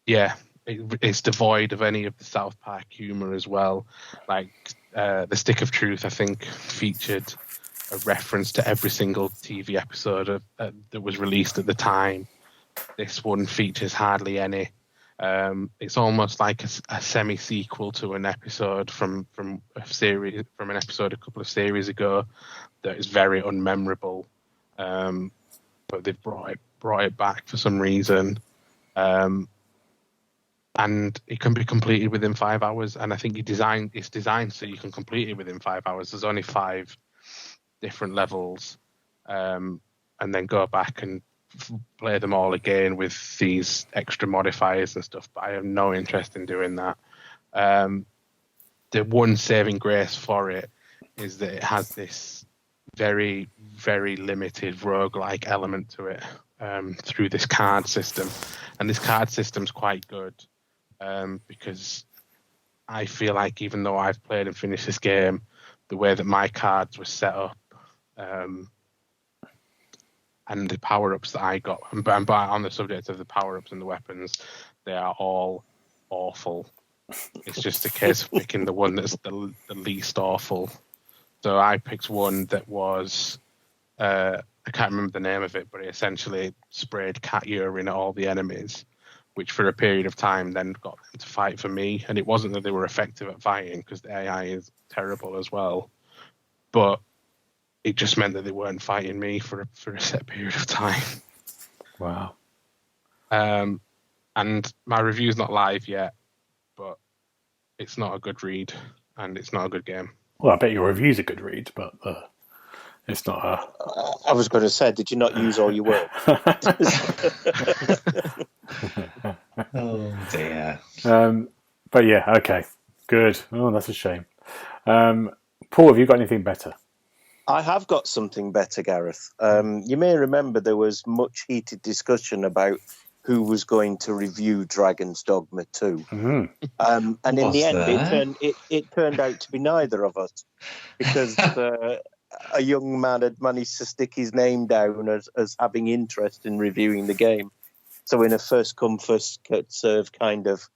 [SPEAKER 2] yeah, it's devoid of any of the South Park humor as well. Like the Stick of Truth, I think, featured a reference to every single TV episode that was released at the time. This one features hardly any. It's almost like a semi-sequel to an episode from an episode a couple of series ago that is very unmemorable. But they've brought it back for some reason. And it can be completed within 5 hours. And I think it's designed so you can complete it within 5 hours. There's only 5 different levels, and then go back and play them all again with these extra modifiers and stuff. But I have no interest in doing that. The one saving grace for it is that it has this very, very limited roguelike element to it, through this card system. And this card system's quite good, because I feel like, even though I've played and finished this game, the way that my cards were set up, and the power-ups that I got, and on the subject of the power-ups and the weapons, they are all awful. It's just a case of picking the one that's the least awful. So I picked one that was, I can't remember the name of it, but it essentially sprayed cat urine at all the enemies, which for a period of time then got them to fight for me. And it wasn't that they were effective at fighting, because the AI is terrible as well, but it just meant that they weren't fighting me for a set period of time.
[SPEAKER 1] Wow.
[SPEAKER 2] And my review's not live yet, but it's not a good read, and it's not a good game.
[SPEAKER 1] Well, I bet your review's a good read, but it's not a...
[SPEAKER 3] I was going to say, did you not use all your words?
[SPEAKER 4] Oh, dear.
[SPEAKER 1] But yeah, okay. Good. Oh, that's a shame. Paul, have you got anything better?
[SPEAKER 3] I have got something better, Gareth. You may remember there was much heated discussion about who was going to review Dragon's Dogma 2.
[SPEAKER 1] Mm-hmm.
[SPEAKER 3] And in the end, it turned out to be neither of us, because a young man had managed to stick his name down as having interest in reviewing the game. So in a first come, first serve kind of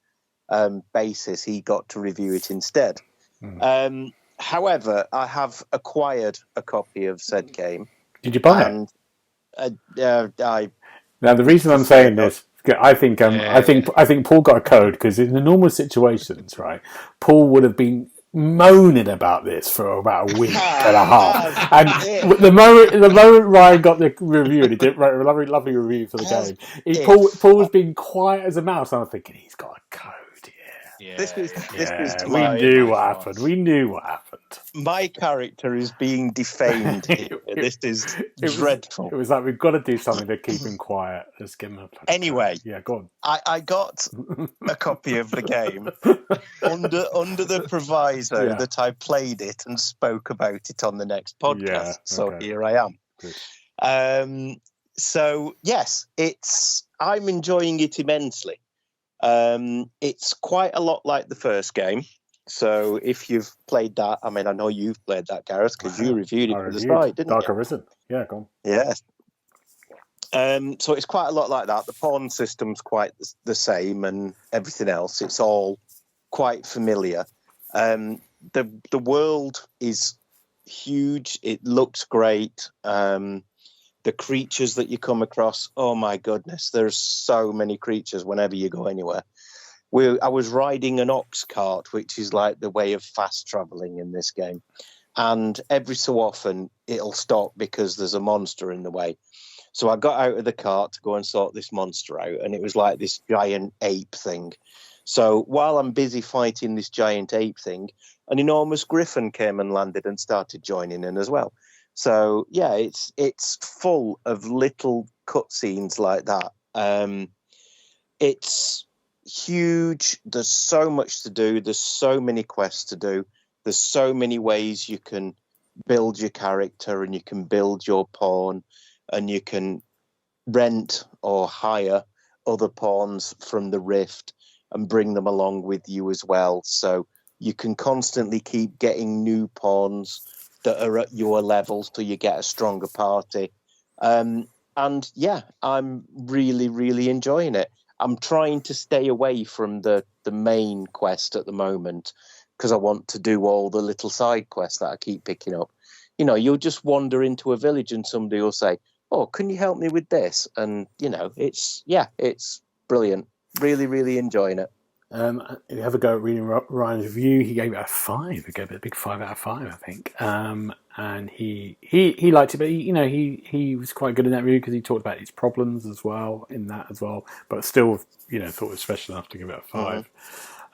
[SPEAKER 3] basis, he got to review it instead. Mm. However, I have acquired a copy of said game.
[SPEAKER 1] Did you buy it?
[SPEAKER 3] I.
[SPEAKER 1] Now the reason I'm saying this, I think Paul got a code, because in the normal situations, right, Paul would have been moaning about this for about a week and a half. And the moment Ryan got the review, and he did write a lovely review for the game, Paul was being quiet as a mouse. And I'm thinking, he's got a code. We knew what happened. We knew what happened.
[SPEAKER 3] My character is being defamed here. This is dreadful.
[SPEAKER 1] It was like, we've got to do something to keep him quiet. Let's give him a play.
[SPEAKER 3] Anyway,
[SPEAKER 1] yeah, go on.
[SPEAKER 3] I got a copy of the game under the proviso that I played it and spoke about it on the next podcast. Yeah, okay. So here I am. So yes, I'm enjoying it immensely. It's quite a lot like the first game. So if you've played that, I mean, I know you've played that, Gareth, because you reviewed it for the side, didn't
[SPEAKER 1] Dark
[SPEAKER 3] you?
[SPEAKER 1] Arisen. Yeah, go on.
[SPEAKER 3] Yes. So it's quite a lot like that. The pawn system's quite the same, and everything else. It's all quite familiar. The world is huge. It looks great. The creatures that you come across, oh my goodness, there's so many creatures whenever you go anywhere. I was riding an ox cart, which is like the way of fast traveling in this game. And every so often it'll stop because there's a monster in the way. So I got out of the cart to go and sort this monster out, and it was like this giant ape thing. So while I'm busy fighting this giant ape thing, an enormous griffin came and landed and started joining in as well. So yeah, it's full of little cutscenes like that. It's huge. There's so much to do. There's so many quests to do. There's so many ways you can build your character, and you can build your pawn, and you can rent or hire other pawns from the Rift and bring them along with you as well. So you can constantly keep getting new pawns that are at your level, so you get a stronger party. And yeah, I'm really, really enjoying it. I'm trying to stay away from the main quest at the moment, because I want to do all the little side quests that I keep picking up. You know, you'll just wander into a village and somebody will say, "Oh, can you help me with this?" And, you know, it's brilliant. Really, really enjoying it.
[SPEAKER 1] You have a go at reading Ryan's review. He gave it a 5. He gave it a big 5 out of 5, I think. And he liked it, but he was quite good in that review because he talked about his problems as well in that as well. But still, thought it was special enough to give it a 5.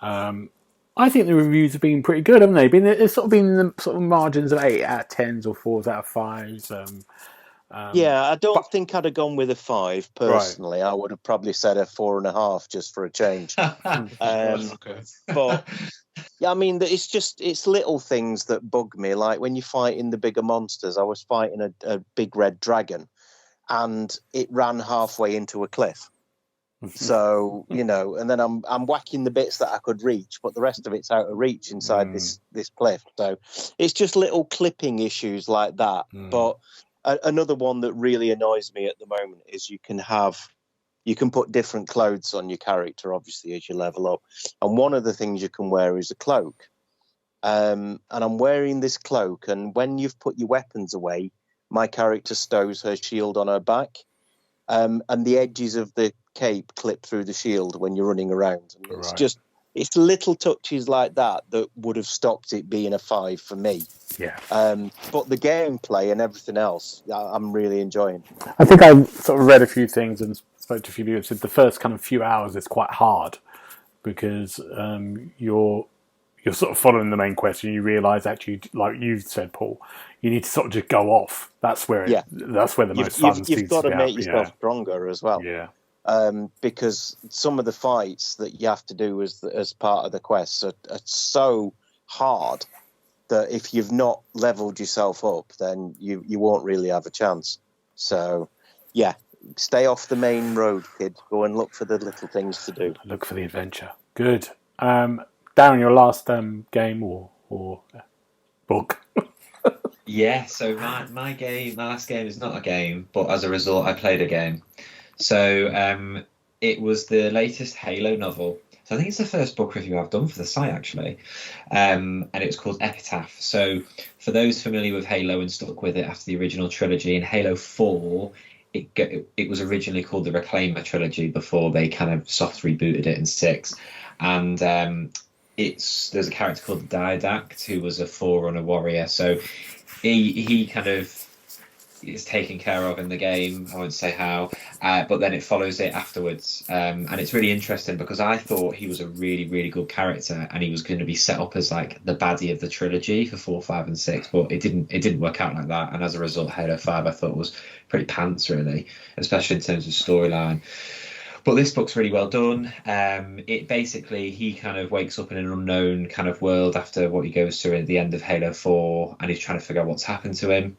[SPEAKER 1] Mm-hmm. I think the reviews have been pretty good, haven't they? It's sort of been in the sort of margins of 8 out of 10s or 4s out of 5s.
[SPEAKER 3] Yeah, I don't think I'd have gone with a 5 personally. Right. I would have probably said a 4.5 just for a change.
[SPEAKER 2] Okay.
[SPEAKER 3] But yeah, I mean, it's little things that bug me. Like when you're fighting the bigger monsters, I was fighting a big red dragon, and it ran halfway into a cliff. So, and then I'm whacking the bits that I could reach, but the rest of it's out of reach inside this cliff. So it's just little clipping issues like that. But another one that really annoys me at the moment is you can put different clothes on your character, obviously, as you level up. And one of the things you can wear is a cloak. And I'm wearing this cloak, and when you've put your weapons away, my character stows her shield on her back. And the edges of the cape clip through the shield when you're running around. And it's little touches like that would have stopped it being a 5 for me.
[SPEAKER 1] Yeah.
[SPEAKER 3] But the gameplay and everything else, I'm really enjoying.
[SPEAKER 1] I think I sort of read a few things and spoke to a few people. Said the first kind of few hours is quite hard because you're sort of following the main quest, and you realise actually, like you said, Paul, you need to sort of just go off. That's where that's where the most fun seems to be.
[SPEAKER 3] You've got to make yourself stronger as well.
[SPEAKER 1] Yeah.
[SPEAKER 3] Because some of the fights that you have to do as part of the quests are so hard that if you've not leveled yourself up, then you won't really have a chance. So, yeah, stay off the main road, kid. Go and look for the little things to do.
[SPEAKER 1] Look for the adventure. Good. Darren, your last game or book?
[SPEAKER 4] Yeah, so my last game is not a game, but as a result, I played a game. So it was the latest Halo novel. So I think it's the first book review I've done for the site, actually. And it's called Epitaph. So for those familiar with Halo and stuck with it after the original trilogy, in Halo 4, it was originally called the Reclaimer trilogy before they kind of soft rebooted it in 6. And there's a character called the Didact who was a Forerunner warrior. So he kind of is taken care of in the game. I won't say how, but then it follows it afterwards, and it's really interesting because I thought he was a really, really good character, and he was going to be set up as like the baddie of the trilogy for 4, 5, and 6, but it didn't work out like that. And as a result, Halo 5 I thought was pretty pants, really, especially in terms of storyline. But this book's really well done. It basically, he kind of wakes up in an unknown kind of world after what he goes through at the end of Halo 4, and he's trying to figure out what's happened to him.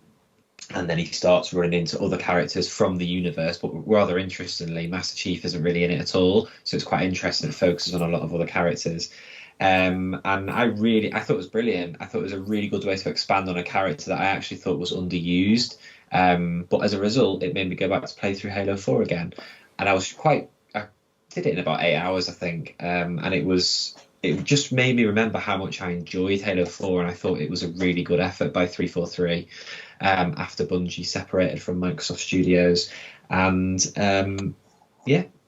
[SPEAKER 4] And then he starts running into other characters from the universe, but rather interestingly, Master Chief isn't really in it at all. So it's quite interesting. It focuses on a lot of other characters. And I thought it was brilliant. I thought it was a really good way to expand on a character that I actually thought was underused. But as a result, it made me go back to play through Halo 4 again. And I did it in about 8 hours, I think. And it just made me remember how much I enjoyed Halo 4, and I thought it was a really good effort by 343 after Bungie separated from Microsoft Studios. And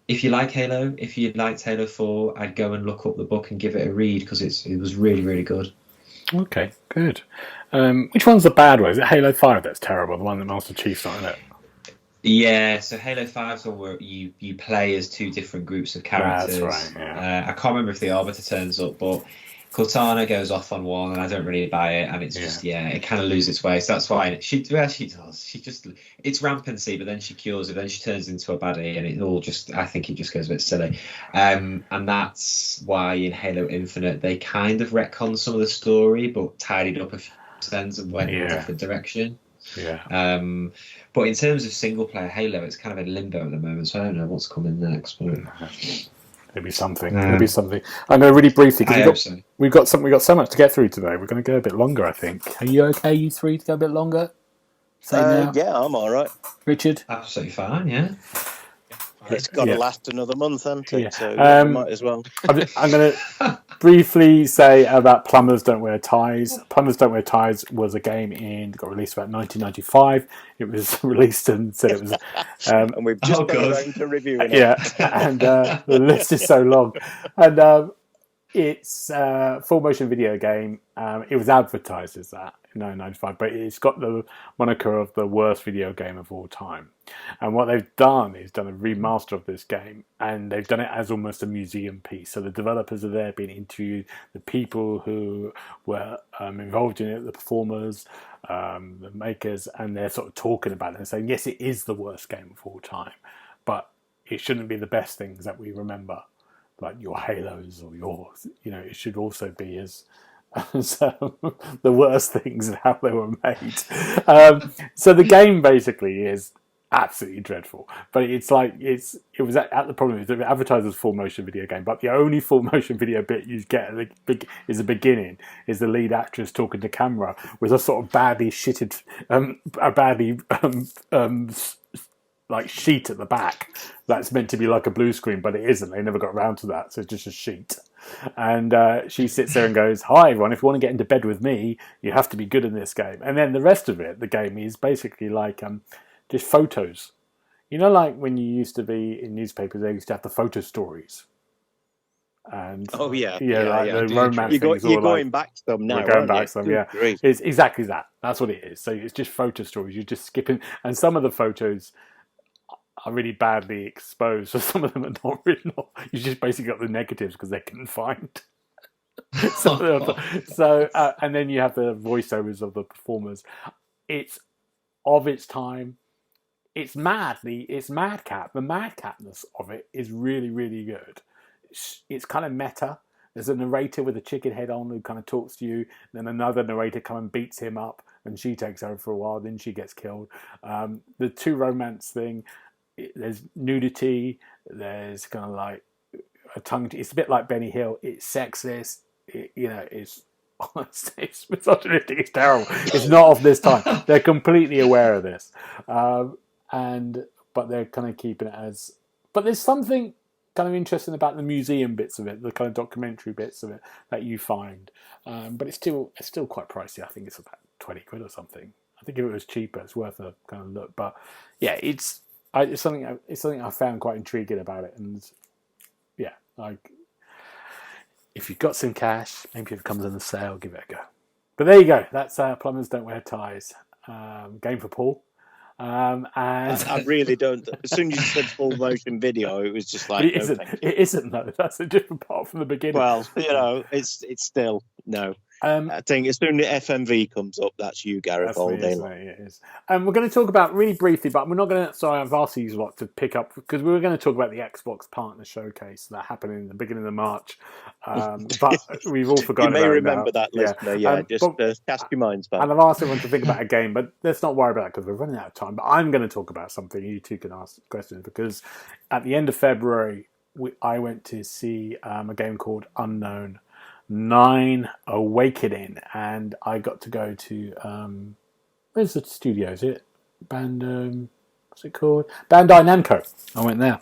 [SPEAKER 4] if you like Halo, if you liked Halo 4, I'd go and look up the book and give it a read because it was really, really good.
[SPEAKER 1] Okay, good. Which one's the bad one? Is it Halo 5 that's terrible? The one that Master Chief's not in it?
[SPEAKER 4] Yeah, so Halo 5 is one where you play as two different groups of characters.
[SPEAKER 1] That's right, yeah.
[SPEAKER 4] I can't remember if the Arbiter turns up, but Cortana goes off on one, and I don't really buy it, and it's just it kind of loses its way. So that's why she does. She just it's rampancy, but then she cures it, then she turns into a baddie, and it all just I think it just goes a bit silly. And that's why in Halo Infinite they kind of retcon some of the story, but tidied up a few ends and went in a different direction.
[SPEAKER 1] Yeah.
[SPEAKER 4] But in terms of single player Halo, it's kind of in limbo at the moment, so I don't know what's coming next. But
[SPEAKER 1] there'll be something. There'll be something. I'm going to really briefly because we've got so much to get through today. We're going to go a bit longer, I think. Are you okay, you three, to go a bit longer?
[SPEAKER 3] Yeah, I'm all right.
[SPEAKER 1] Richard?
[SPEAKER 4] Absolutely fine. Yeah.
[SPEAKER 3] It's got to last another month, hasn't it?
[SPEAKER 1] Yeah.
[SPEAKER 3] So might as well.
[SPEAKER 1] I'm going to briefly say about Plumbers Don't Wear Ties. Plumbers Don't Wear Ties was a game got released about 1995. It was released and said it was...
[SPEAKER 3] and we've just got around to reviewing it.
[SPEAKER 1] Yeah, and the list is so long. And it's a full motion video game. It was advertised as that in 1995, but it's got the moniker of the worst video game of all time. And what they've done is done a remaster of this game, and they've done it as almost a museum piece. So the developers are there being interviewed, the people who were involved in it, the performers, the makers, and they're sort of talking about it and saying, yes, it is the worst game of all time, but it shouldn't be the best things that we remember, like your Halos or yours. It should also be as the worst things and how they were made. So the game basically is absolutely dreadful, but it was at the problem is it advertised as full motion video game, but the only full motion video bit you get is the beginning, is the lead actress talking to camera with a sort of badly shitted like sheet at the back that's meant to be like a blue screen, but it isn't. They never got around to that, so it's just a sheet. And she sits there and goes, "Hi everyone, if you want to get into bed with me, you have to be good in this game." And then the rest of it, the game is basically like just photos. Like when you used to be in newspapers, they used to have the photo stories. And the romance.
[SPEAKER 3] You're going back to them now.
[SPEAKER 1] We're going back to them, yeah. It's exactly that. That's what it is. So it's just photo stories. You're just skipping, and some of the photos are really badly exposed, so some of them are not written off. You just basically got the negatives because they couldn't find. And then you have the voiceovers of the performers. It's of its time. It's madcap. The madcapness of it is really, really good. It's kind of meta. There's a narrator with a chicken head on who kind of talks to you. Then another narrator comes and beats him up, and she takes over for a while. Then she gets killed. The two romance thing. There's nudity. There's kind of like a tongue. It's a bit like Benny Hill. It's sexist. It's misogynistic. It's terrible. It's not of this time. They're completely aware of this, but they're kind of keeping it as. But there's something kind of interesting about the museum bits of it, the kind of documentary bits of it that you find. But it's still quite pricey. I think it's about 20 quid or something. I think if it was cheaper, it's worth a kind of look. But yeah, it's something I found quite intriguing about it, and yeah, like if you've got some cash, maybe if it comes on the sale, give it a go. But there you go. That's Plumbers Don't Wear Ties. Game for Paul. And
[SPEAKER 3] I really don't. As soon as you said full motion video, it was just like
[SPEAKER 1] it isn't. It isn't though. That's a different part from the beginning.
[SPEAKER 3] Well, it's still no. I think as soon as FMV comes up, that's you, Gareth, all day long.
[SPEAKER 1] It is. We're going to talk about really briefly, but we're not going to. Sorry, I've asked you lot to pick up because we were going to talk about the Xbox Partner Showcase that happened in the beginning of March, but we've all forgotten.
[SPEAKER 3] You may
[SPEAKER 1] about
[SPEAKER 3] remember
[SPEAKER 1] it now.
[SPEAKER 3] that, listener. Just cast your minds back.
[SPEAKER 1] And I've asked everyone to think about a game, but let's not worry about it because we're running out of time. But I'm going to talk about something. You two can ask questions because at the end of February, I went to see a game called Unknown 9 Awakening, and I got to go to where's the studio? Is it what's it called? Bandai Namco. I went there,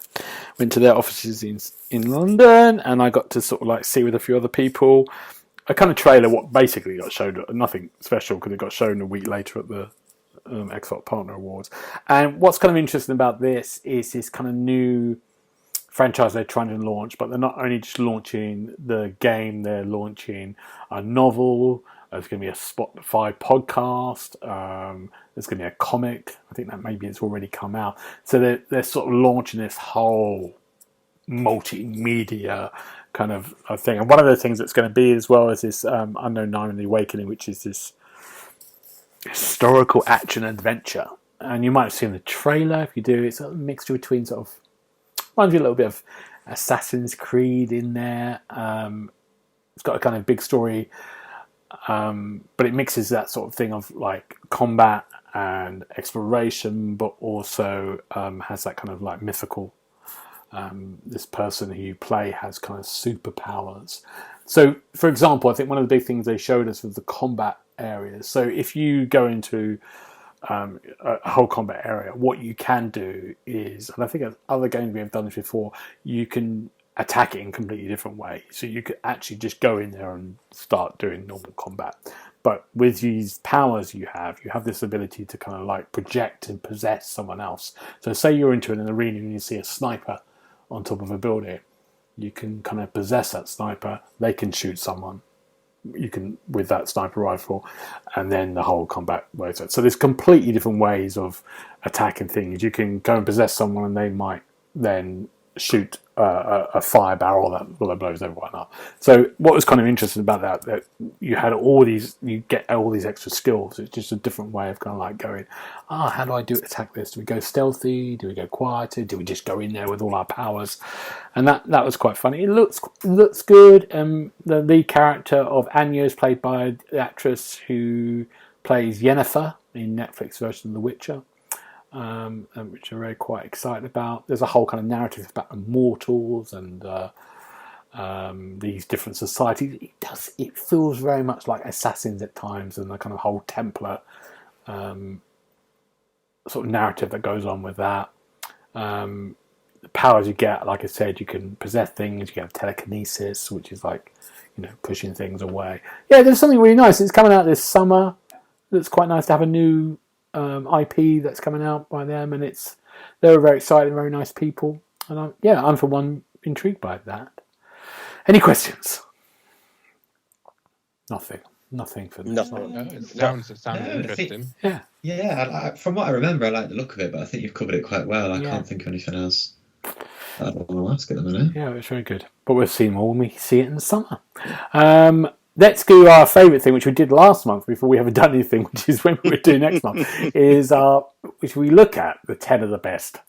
[SPEAKER 1] went to their offices in London, and I got to sort of like see with a few other people a kind of trailer. What basically got shown, nothing special because it got shown a week later at the Xbox Partner Awards. And what's kind of interesting about this is this kind of new franchise they're trying to launch, but they're not only just launching the game, they're launching a novel. There's going to be a Spotify podcast. There's going to be a comic. I think that maybe it's already come out. So they're sort of launching this whole multimedia kind of thing. And one of the things that's going to be as well is this Unknown Nine and the Awakening, which is this historical action adventure. And you might have seen the trailer. If you do, it's a mixture between sort of, reminds you a little bit of Assassin's Creed in there. It's got a kind of big story, but it mixes that sort of thing of like combat and exploration, but also has that kind of like mythical. This person who you play has kind of superpowers. So, for example, I think one of the big things they showed us was the combat areas. So if you go into a whole combat area, what you can do is, and I think other games we have done this before, you can attack it in completely different ways. So you could actually just go in there and start doing normal combat. But with these powers you have this ability to kind of like project and possess someone else. So say you're into an arena and you see a sniper on top of a building, you can kind of possess that sniper. They can shoot someone. You can with that sniper rifle, and then the whole combat works out. So there's completely different ways of attacking things. You can go and possess someone, and they might then shoot a fire barrel that blows everyone up. So what was kind of interesting about that you had you get all these extra skills. It's just a different way of kind of like going, how do I attack this? Do we go stealthy? Do we go quieter? Do we just go in there with all our powers? And that was quite funny. It looks good. The lead character of Anya is played by the actress who plays Yennefer in Netflix version of The Witcher. Which I'm very quite excited about. There's a whole kind of narrative about immortals and these different societies. It feels very much like Assassins at times, and the kind of whole Templar sort of narrative that goes on with that. The powers you get, like I said, you can possess things. You get telekinesis, which is like, pushing things away. Yeah, there's something really nice. It's coming out this summer. It's quite nice to have a new IP that's coming out by them, and they're very exciting, very nice people, and I'm for one intrigued by that. Any questions? Nothing for this.
[SPEAKER 2] It sounds interesting.
[SPEAKER 4] Yeah. From what I remember, I like the look of it, but I think you've covered it quite well. I can't think of anything else I don't want to ask at the minute. Yeah,
[SPEAKER 1] it's very good, but we'll see more when we see it in the summer. Let's do our favourite thing, which we did last month before we haven't done anything, which is when we're doing next month, which we look at the 10 of the best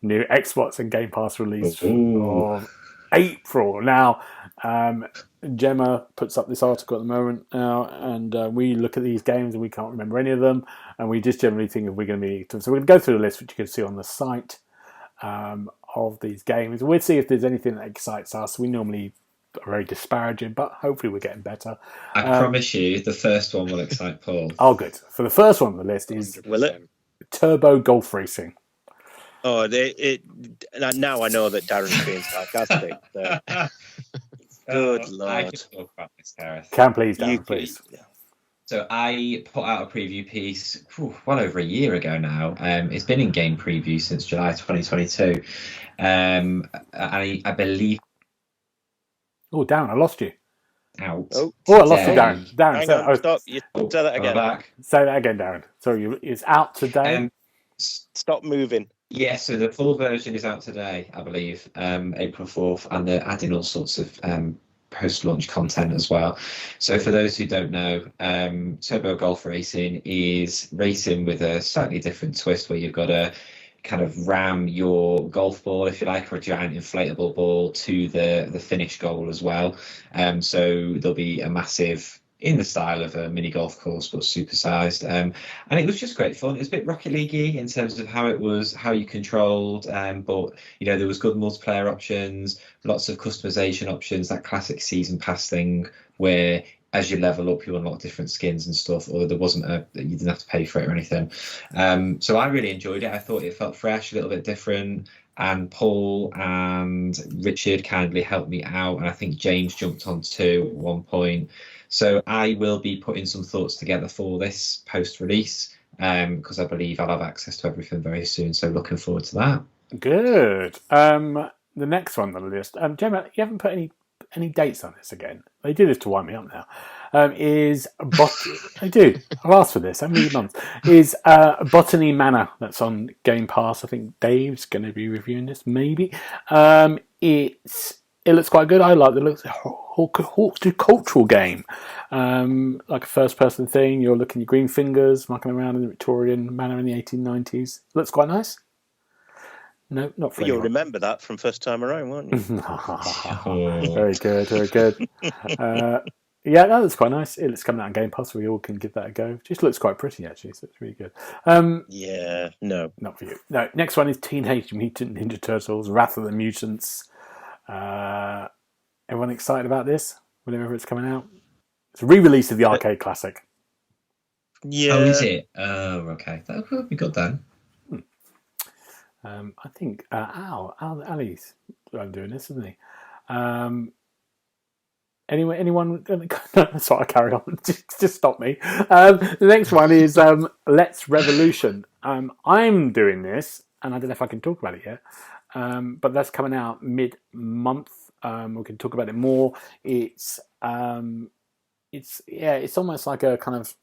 [SPEAKER 1] new Xbox and Game Pass release of April. Now, Gemma puts up this article at the moment now, and we look at these games and we can't remember any of them, and we just generally think if we're going to be... So we're going to go through the list, which you can see on the site of these games. We'll see if there's anything that excites us. We normally... very disparaging, but hopefully we're getting better.
[SPEAKER 4] I promise you the first one will excite Paul.
[SPEAKER 1] Oh, good. For the first one on the list is
[SPEAKER 2] 100%. Will it?
[SPEAKER 1] Turbo Golf Racing.
[SPEAKER 3] Oh, now I know that Darren's being sarcastic. Good Lord.
[SPEAKER 4] I can talk about this, Gareth.
[SPEAKER 1] Please, Darren, please.
[SPEAKER 3] Yeah.
[SPEAKER 4] So I put out a preview piece well over a year ago now. It's been in game preview since July 2022. I believe...
[SPEAKER 1] Oh, Darren, I lost you.
[SPEAKER 4] Out.
[SPEAKER 1] I lost you, Darren. Darren,
[SPEAKER 3] stop. You say that again.
[SPEAKER 4] Back.
[SPEAKER 1] Say that again, Darren. Sorry, it's out today.
[SPEAKER 3] Stop moving.
[SPEAKER 4] Yeah, so the full version is out today, I believe, April 4th, and they're adding all sorts of post-launch content as well. So for those who don't know, Turbo Golf Racing is racing with a slightly different twist, where you've got to kind of ram your golf ball, if you like, or a giant inflatable ball to the finish goal as well. So there'll be a massive, in the style of a mini golf course, but supersized. And it was just great fun. It was a bit Rocket League-y in terms of how you controlled, but there was good multiplayer options, lots of customization options, that classic season pass thing where as you level up, you unlock different skins and stuff, or there wasn't you didn't have to pay for it or anything. So I really enjoyed it. I thought it felt fresh, a little bit different. And Paul and Richard kindly helped me out, and I think James jumped on too at one point. So I will be putting some thoughts together for this post-release, because I believe I'll have access to everything very soon. So looking forward to that.
[SPEAKER 1] Good. the next one on the list, Gemma, you haven't put any dates on this again. They do this to wind me up now. I do. I've asked for this. How many months? Is Botany Manor that's on Game Pass? I think Dave's going to be reviewing this. Maybe. It looks quite good. I like the looks. Cultural game, like a first-person thing. You're looking at your green fingers, marking around in the Victorian manor in the 1890s. Looks quite nice. No, not for
[SPEAKER 3] You'll
[SPEAKER 1] anyone.
[SPEAKER 3] remember that from first time around, won't you?
[SPEAKER 1] Very good, very good. Yeah, no, that's quite nice. It's coming out on Game Pass, so we all can give that a go. Just looks quite pretty, actually, so it's really good.
[SPEAKER 3] Yeah, no.
[SPEAKER 1] Not for you. No, next one is Teenage Mutant Ninja Turtles, Wrath of the Mutants. Everyone excited about this? Whenever it's coming out? It's a re-release of the arcade classic.
[SPEAKER 3] Yeah.
[SPEAKER 4] Oh, is it? Oh, okay. That would be good then.
[SPEAKER 1] I think Ali's doing this, isn't he? Anyone? Sorry, I carry on. Just stop me. The next one is Let's Revolution. I'm doing this, and I don't know if I can talk about it yet. But that's coming out mid-month. We can talk about it more. It's almost like a kind of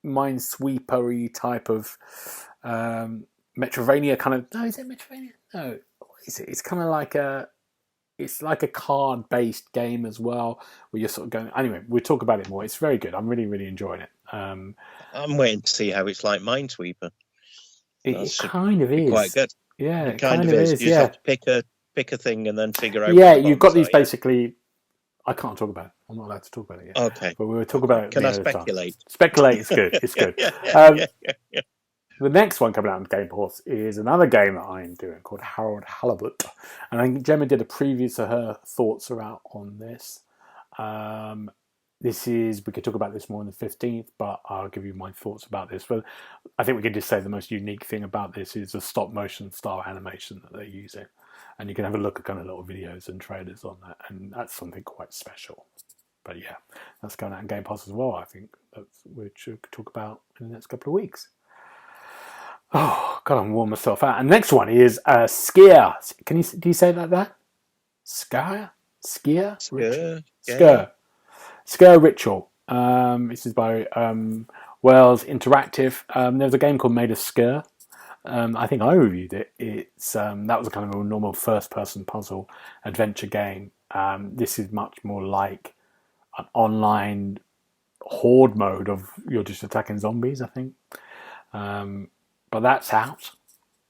[SPEAKER 1] Minesweeper-y type of Metrovania kind of. No, is it Metrovania? No, what is it? It's kind of like it's like a card-based game as well, where you're sort of going. Anyway, we'll talk about it more. It's very good. I'm really, really enjoying it.
[SPEAKER 3] I'm waiting to see how it's like Minesweeper.
[SPEAKER 1] It kind of is
[SPEAKER 3] quite good.
[SPEAKER 1] Yeah,
[SPEAKER 3] it kind of is. You just have to pick a thing and then figure out.
[SPEAKER 1] Yeah, you've got these basically. I can't talk about it. I'm not allowed to talk about it yet.
[SPEAKER 3] Okay,
[SPEAKER 1] but we will talk about it.
[SPEAKER 3] Can I speculate?
[SPEAKER 1] Speculate is good. It's good. The next one coming out on Game Pass is another game that I'm doing called Harold Halibut, and I think Gemma did a preview to her thoughts about on this. We could talk about this more on the 15th, but I'll give you my thoughts about this. But I think we could just say the most unique thing about this is the stop motion style animation that they're using. And you can have a look at kind of little videos and trailers on that, and that's something quite special. But yeah, that's going out in Game Pass as well, I think. We should talk about in the next couple of weeks. Oh, God, I'm warming myself out. And the next one is Skier. Do you say it like that? Skier?
[SPEAKER 3] Skier?
[SPEAKER 1] Skier Ritual. This is by Wells Interactive. There's a game called Made of Skier. I think I reviewed it. It's that was a kind of a normal first-person puzzle adventure game. This is much more like an online horde mode of you're just attacking zombies, I think. But that's out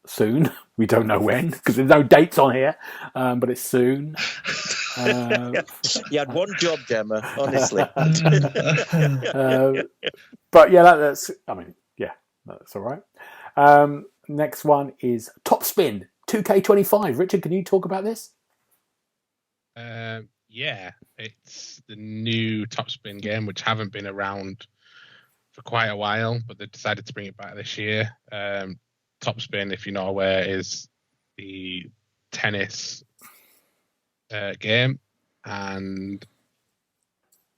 [SPEAKER 1] soon. We don't know when because there's no dates on here, but it's soon.
[SPEAKER 3] You had one job, Gemma, honestly.
[SPEAKER 1] But yeah, that's. I mean, yeah, that's all right. Next one is Top Spin 2K25. Richard, can you talk about this?
[SPEAKER 2] Yeah, it's the new Top Spin game, which haven't been around for quite a while, but they decided to bring it back this year. Top Spin, if you're not aware, is the tennis game, and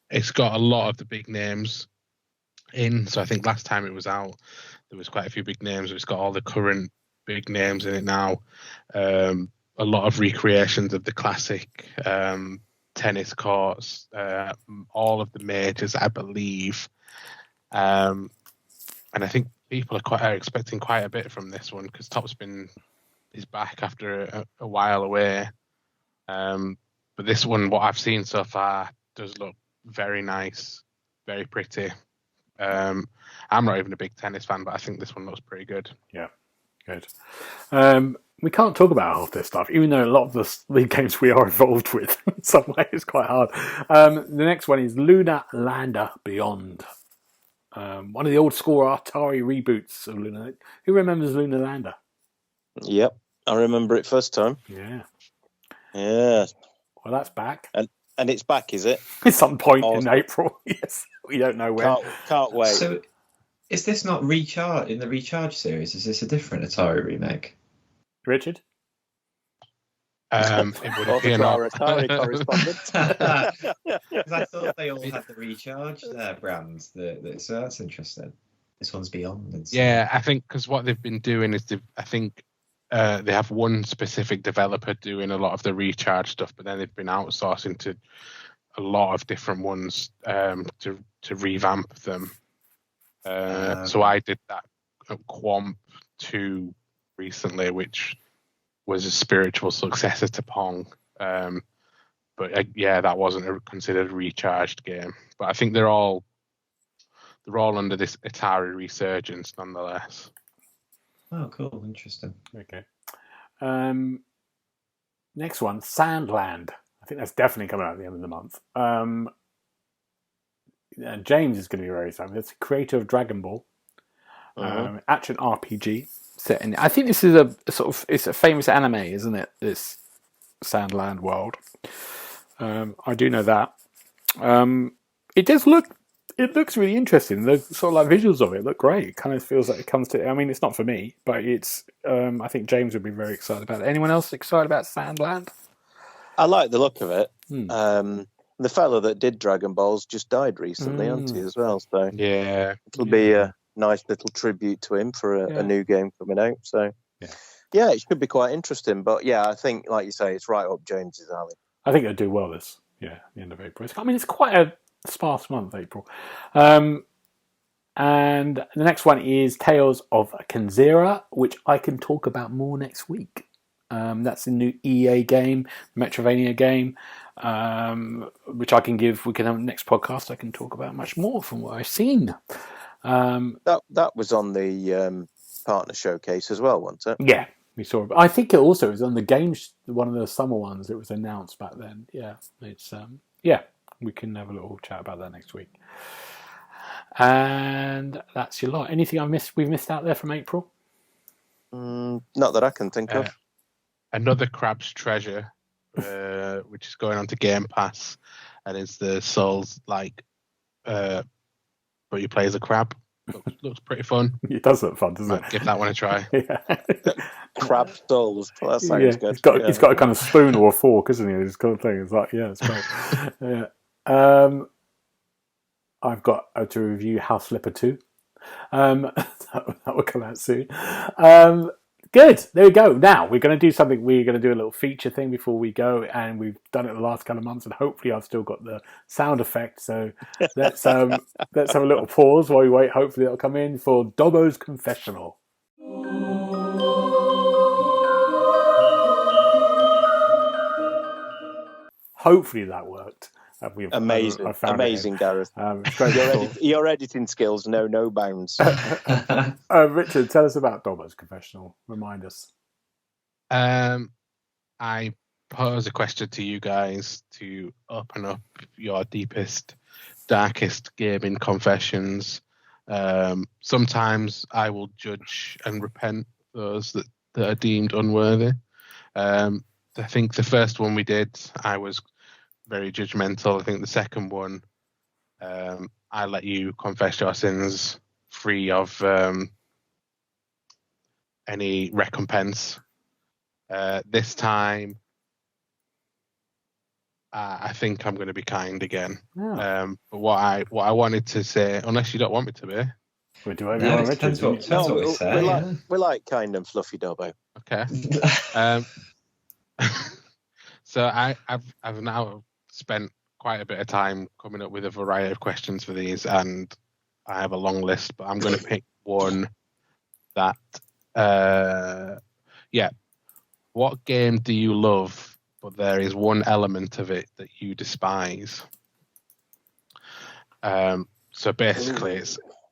[SPEAKER 2] it's got a lot of the big names in. So I think last time it was out, there was quite a few big names. It's got all the current big names in it now. A lot of recreations of the classic tennis courts, all of the majors, I believe. And I think people are expecting quite a bit from this one because Top Spin is back after a while away. But this one, what I've seen so far, does look very nice, very pretty. I'm not even a big tennis fan, but I think this one looks pretty good.
[SPEAKER 1] Yeah, good. We can't talk about half this stuff, even though a lot of the games we are involved with in some way is quite hard. The next one is Lunar Lander Beyond. One of the old school Atari reboots of Lunar. Who remembers Lunar Lander?
[SPEAKER 3] Yep, I remember it first time.
[SPEAKER 1] Yeah.
[SPEAKER 3] Well,
[SPEAKER 1] that's back.
[SPEAKER 3] And it's back, is it?
[SPEAKER 1] At some point in April. Yes, we don't know when.
[SPEAKER 3] Can't wait.
[SPEAKER 4] So, is this not in the Recharge series? Is this a different Atari remake?
[SPEAKER 1] Richard?
[SPEAKER 2] It would appear not.
[SPEAKER 3] Atari correspondent.
[SPEAKER 4] Because I thought they all had the Recharge brands. So that's interesting. This one's Beyond.
[SPEAKER 2] Yeah, I think because what they've been doing is I think they have one specific developer doing a lot of the recharge stuff, but then they've been outsourcing to a lot of different ones to revamp them. So I did that at Quamp 2 recently, which was a spiritual successor to Pong. But that wasn't considered a recharged game. But I think they're all under this Atari resurgence nonetheless.
[SPEAKER 4] Oh, cool. Interesting.
[SPEAKER 1] Okay. Next one, Sandland. I think that's definitely coming out at the end of the month. James is going to be very excited. It's the creator of Dragon Ball. Action RPG set in. I think this is it's a famous anime, isn't it? This Sandland world. I do know that. It looks really interesting. The sort of like visuals of it look great. It kind of feels like it comes to. I mean, it's not for me, but it's. I think James would be very excited about it. Anyone else excited about Sandland?
[SPEAKER 3] I like the look of it. The fellow that did Dragon Balls just died recently, hasn't he, as well? So
[SPEAKER 2] yeah,
[SPEAKER 3] it'll be a nice little tribute to him for a new game coming out. So yeah, it should be quite interesting. But yeah, I think, like you say, it's right up James's alley.
[SPEAKER 1] I think it'll do well the end of April. I mean, it's quite a sparse month, April. And the next one is Tales of Kanzera, which I can talk about more next week. That's a new EA game, Metrovania game, which we can have next podcast. I can talk about much more from what I've seen.
[SPEAKER 3] That was on the partner showcase as well, wasn't it?
[SPEAKER 1] Yeah, we saw it. I think it also was on the games, one of the summer ones. It was announced back then. Yeah, it's we can have a little chat about that next week. And that's your lot. Anything we've missed out there from April?
[SPEAKER 3] Not that I can think of.
[SPEAKER 2] Another Crab's Treasure, which is going on to Game Pass, and it's the Souls-like, but you play as a crab. Looks pretty fun.
[SPEAKER 1] It does look fun, doesn't it?
[SPEAKER 2] Give that one a try.
[SPEAKER 3] Crab Souls. That sounds good.
[SPEAKER 1] He's got a kind of spoon or a fork, isn't he? This kind of thing. It's like, it's great. I've got to review House Flipper 2. That will come out soon. Good. There we go. Now we're going to do something. We're going to do a little feature thing before we go, and we've done it the last couple of months, and hopefully I've still got the sound effect. So let's have a little pause while we wait. Hopefully it'll come in for Dobbo's Confessional. Hopefully that worked.
[SPEAKER 3] Amazing, Gareth. Your editing skills know no bounds.
[SPEAKER 1] Richard, tell us about Dobbo's Confessional. Remind us.
[SPEAKER 2] I pose a question to you guys to open up your deepest, darkest gaming confessions. Sometimes I will judge and repent those that are deemed unworthy. I think the first one we did, I was very judgmental. I think the second one, I let you confess your sins free of any recompense. This time, I think I'm going to be kind again. But what I wanted to say, unless you don't want me to be,
[SPEAKER 1] we do everyone.
[SPEAKER 3] We like kind and fluffy, Dobbo.
[SPEAKER 2] Okay. So I've now spent quite a bit of time coming up with a variety of questions for these, and I have a long list, but I'm going to pick one that, what game do you love, but there is one element of it that you despise? So basically,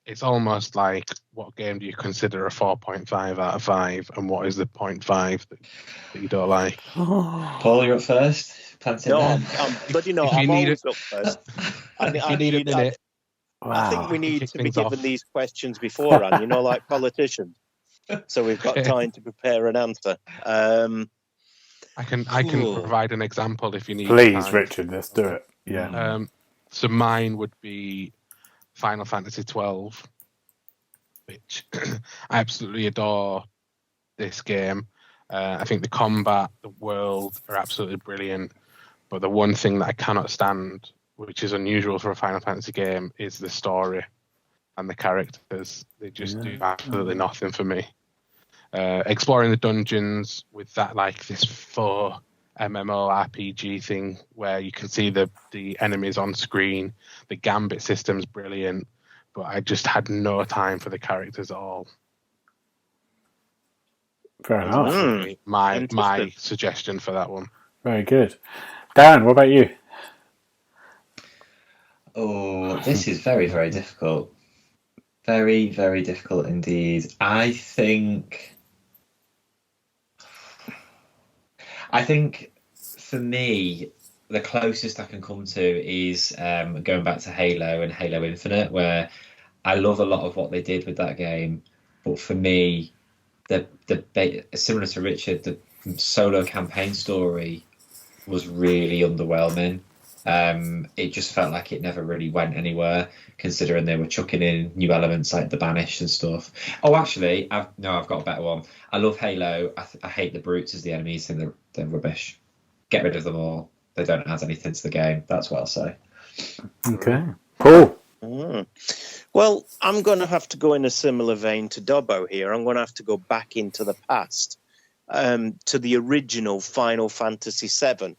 [SPEAKER 2] it's almost like, what game do you consider a 4.5 out of 5, and what is the 0.5 that you don't like?
[SPEAKER 4] Paul, you're up first.
[SPEAKER 3] But I'm always up first. I think we need to be given these questions beforehand, like politicians. So we've got time to prepare an answer.
[SPEAKER 2] I can provide an example if you need.
[SPEAKER 1] Please,
[SPEAKER 2] time.
[SPEAKER 1] Richard, let's do it. Yeah.
[SPEAKER 2] So mine would be Final Fantasy 12, which I absolutely adore this game. I think the combat, the world are absolutely brilliant. But the one thing that I cannot stand, which is unusual for a Final Fantasy game, is the story and the characters. They just do absolutely nothing for me. exploring the dungeons with that, like this 4 MMORPG thing where you can see the enemies on screen. The gambit system's brilliant, but I just had no time for the characters at all.
[SPEAKER 1] Fair enough.
[SPEAKER 2] My suggestion for that one.
[SPEAKER 1] Very good. Darren, what about you?
[SPEAKER 4] Oh, this is very, very difficult. Very, very difficult indeed. I think for me, the closest I can come to is going back to Halo and Halo Infinite, where I love a lot of what they did with that game. But for me, similar to Richard, the solo campaign story was really underwhelming. It just felt like it never really went anywhere, considering they were chucking in new elements like the Banish and stuff. Oh, actually, I've got a better one. I love Halo. I hate the brutes as the enemies, and they're rubbish. Get rid of them all. They don't add anything to the game. That's what I'll say.
[SPEAKER 1] Okay. Paul?
[SPEAKER 3] Well, I'm going to have to go in a similar vein to Dobbo here. I'm going to have to go back into the past, to the original Final Fantasy VII.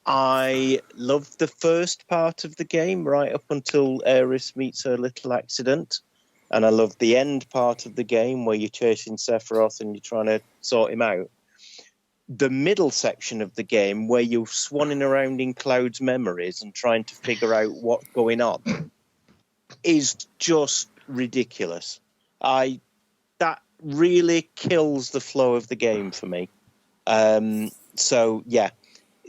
[SPEAKER 3] I loved the first part of the game right up until Aerith meets her little accident. And I loved the end part of the game where you're chasing Sephiroth and you're trying to sort him out. The middle section of the game where you're swanning around in Cloud's memories and trying to figure out what's going on is just ridiculous. That really kills the flow of the game for me. So, yeah.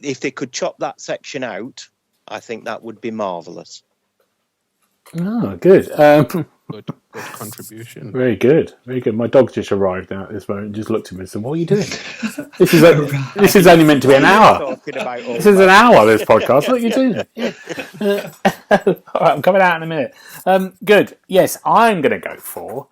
[SPEAKER 3] If they could chop that section out, I think that would be marvellous.
[SPEAKER 1] Oh, good.
[SPEAKER 2] Good contribution.
[SPEAKER 1] Very good. Very good. My dog just arrived now at this moment and just looked at me and said, "What are you doing? This is only meant to be an hour. This is an hour, this podcast. What are you doing?" Yeah. All right, I'm coming out in a minute. Good. Yes, I'm going to go for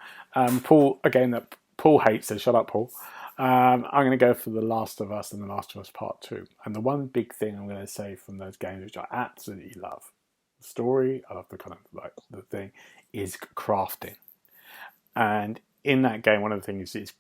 [SPEAKER 1] Paul, again, that Paul hates, so shut up, Paul. I'm going to go for The Last of Us and The Last of Us Part 2. And the one big thing I'm going to say from those games, which I absolutely love, the story, I love the kind of like the thing, is crafting. And in that game, one of the things is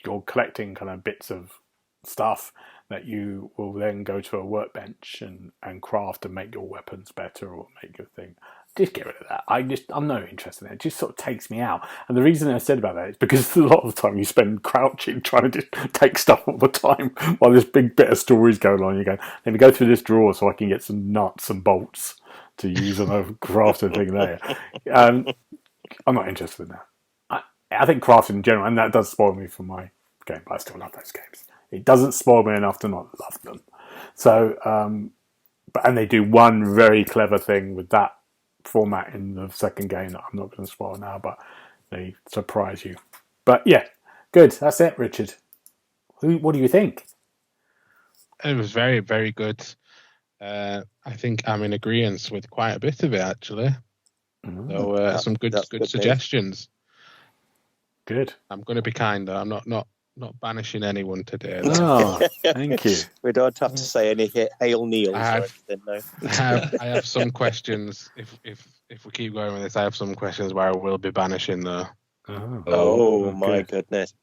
[SPEAKER 1] you're collecting kind of bits of stuff that you will then go to a workbench and craft and make your weapons better or make your thing. Just get rid of that. I'm not interested in it. It just sort of takes me out. And the reason I said about that is because a lot of the time you spend crouching trying to just take stuff all the time while this big bit of story's going on. You go, let me go through this drawer so I can get some nuts and bolts to use on a crafting thing there. I'm not interested in that. I think crafting in general, and that does spoil me from my game, but I still love those games. It doesn't spoil me enough to not love them. So, and they do one very clever thing with that format in the second game that I'm not going to spoil now, but they surprise you. But yeah, good. That's it, Richard. What do you think?
[SPEAKER 2] It was very, very good. I think I'm in agreement with quite a bit of it, actually. So some good suggestions.
[SPEAKER 1] Good.
[SPEAKER 2] I'm going to be kind, though. I'm not banishing anyone today.
[SPEAKER 1] Oh, thank you.
[SPEAKER 3] We don't have to say any Hail Neils or anything, no.
[SPEAKER 2] I have some questions. If we keep going with this, I have some questions where I will be banishing, though.
[SPEAKER 3] Oh my goodness.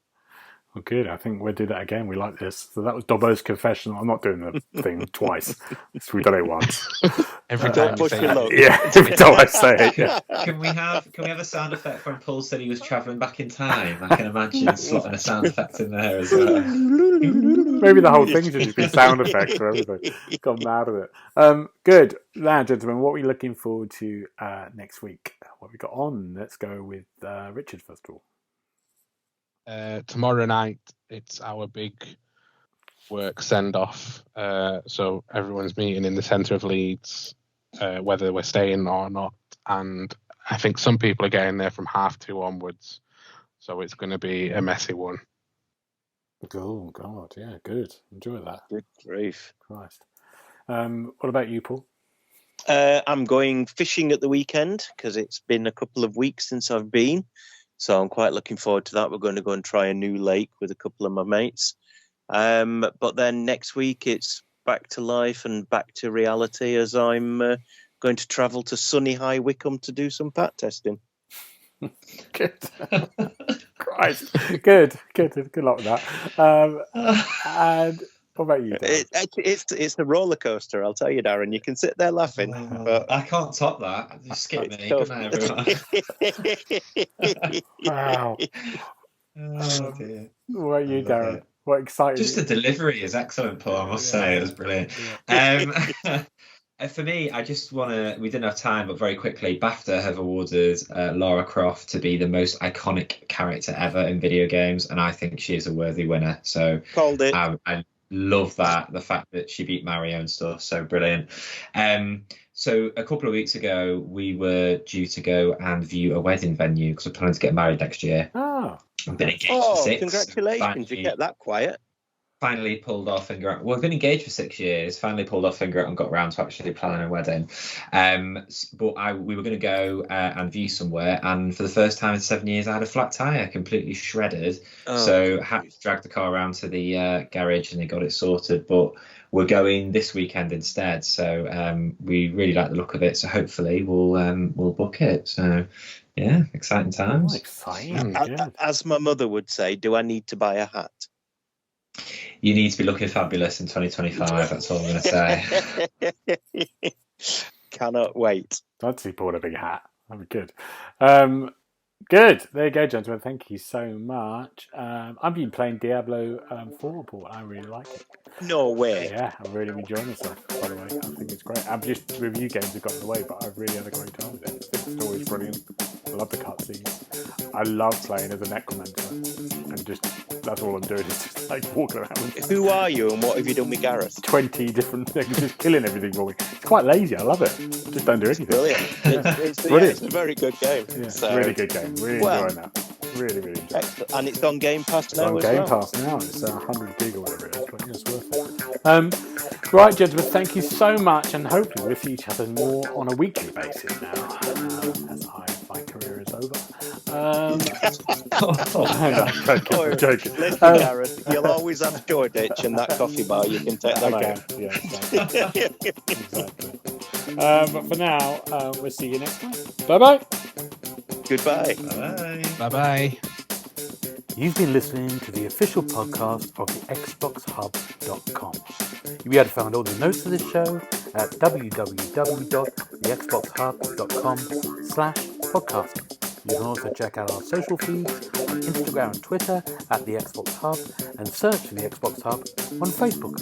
[SPEAKER 1] Well, good. I think we'll do that again. We like this. So that was Dobbo's confessional. I'm not doing the thing twice. So we've done it once.
[SPEAKER 2] Every time you say it.
[SPEAKER 1] Yeah, every time I say it. Yeah.
[SPEAKER 4] Can we have a sound effect when Paul said he was travelling back in time? I can imagine slotting a sound effect in there as well.
[SPEAKER 1] Maybe the whole thing should just be sound effects for everything. Gone mad with it. Good. Now, gentlemen, what are we looking forward to next week? What have we got on? Let's go with Richard first of all.
[SPEAKER 2] Tomorrow night, it's our big work send-off. So everyone's meeting in the centre of Leeds, whether we're staying or not. And I think some people are getting there from 2:30 onwards. So it's going to be a messy one.
[SPEAKER 1] Oh, God. Yeah, good. Enjoy that.
[SPEAKER 3] Good grief.
[SPEAKER 1] Christ. What about you, Paul?
[SPEAKER 3] I'm going fishing at the weekend because it's been a couple of weeks since I've been. So I'm quite looking forward to that. We're going to go and try a new lake with a couple of my mates. But then next week it's back to life and back to reality as I'm going to travel to sunny High Wycombe to do some pat testing.
[SPEAKER 1] Good. Christ. Good luck with that. And what about you, Darren?
[SPEAKER 3] It's a roller coaster, I'll tell you, Darren. You can sit there laughing. But...
[SPEAKER 4] I can't top that. Just skip me. Good night, everyone.
[SPEAKER 1] Wow.
[SPEAKER 4] Oh, dear.
[SPEAKER 1] What about you, Darren? What exciting?
[SPEAKER 4] Just the delivery is excellent, Paul. I must say it was brilliant. For me, I just want to. We didn't have time, but very quickly, BAFTA have awarded Lara Croft to be the most iconic character ever in video games, and I think she is a worthy winner. So
[SPEAKER 3] called it.
[SPEAKER 4] I love that, the fact that she beat Mario and stuff. So brilliant. So a couple of weeks ago, we were due to go and view a wedding venue because we're planning to get married next year.
[SPEAKER 1] Oh,
[SPEAKER 4] I've been engaged for 6.
[SPEAKER 3] Congratulations! You kept that quiet.
[SPEAKER 4] Finally pulled our finger out. Well, I've been engaged for 6 years. Finally pulled our finger out and got round to actually planning a wedding. But we were going to go and view somewhere, and for the first time in 7 years, I had a flat tire, completely shredded. So I had to drag the car around to the garage, and they got it sorted. But we're going this weekend instead, so we really like the look of it. So hopefully we'll book it. So yeah, exciting times.
[SPEAKER 1] Oh, exciting.
[SPEAKER 3] As my mother would say, do I need to buy a hat?
[SPEAKER 4] You need to be looking fabulous in 2025. That's all I'm going to say.
[SPEAKER 3] Cannot wait.
[SPEAKER 1] I'd see Paul in a big hat. That'd be good. Good. There you go, gentlemen. Thank you so much. I've been playing Diablo 4, Paul. I really like it.
[SPEAKER 3] No way.
[SPEAKER 1] Yeah, I'm really enjoying myself, by the way. I think it's great. I'm just review games have got in the way, but I've really had a great time with it. I think the story's brilliant. I love the cutscenes. I love playing as a necromancer, and just that's all I'm doing is just like walking around.
[SPEAKER 3] Who are you, and what have you done with Gareth?
[SPEAKER 1] 20 different things, just killing everything for me. It's quite lazy. I love it. Just don't do anything.
[SPEAKER 3] Brilliant. It's brilliant. It's a very good game.
[SPEAKER 1] Yeah, so, really good game. Really enjoying that. Really enjoying it.
[SPEAKER 3] Excellent. And it's on Game Pass now.
[SPEAKER 1] It's on Game Pass now. It's 100 gig or whatever it is. But it's worth it. Right, gentlemen, thank you so much, and hopefully we'll see each other more on a weekly basis now, as my career is over. I'm joking.
[SPEAKER 3] Listen, Gareth, you'll always have Shoreditch and that coffee bar. You can take that
[SPEAKER 1] again. Yeah, exactly. But for now, we'll see you next time. Bye-bye.
[SPEAKER 3] Goodbye.
[SPEAKER 4] Bye.
[SPEAKER 2] Bye-bye.
[SPEAKER 1] You've been listening to the official podcast of TheXboxHub.com. You'll be able to find all the notes of this show at www.thexboxhub.com/podcast. You can also check out our social feeds on Instagram and Twitter at The Xbox Hub, and search for The Xbox Hub on Facebook.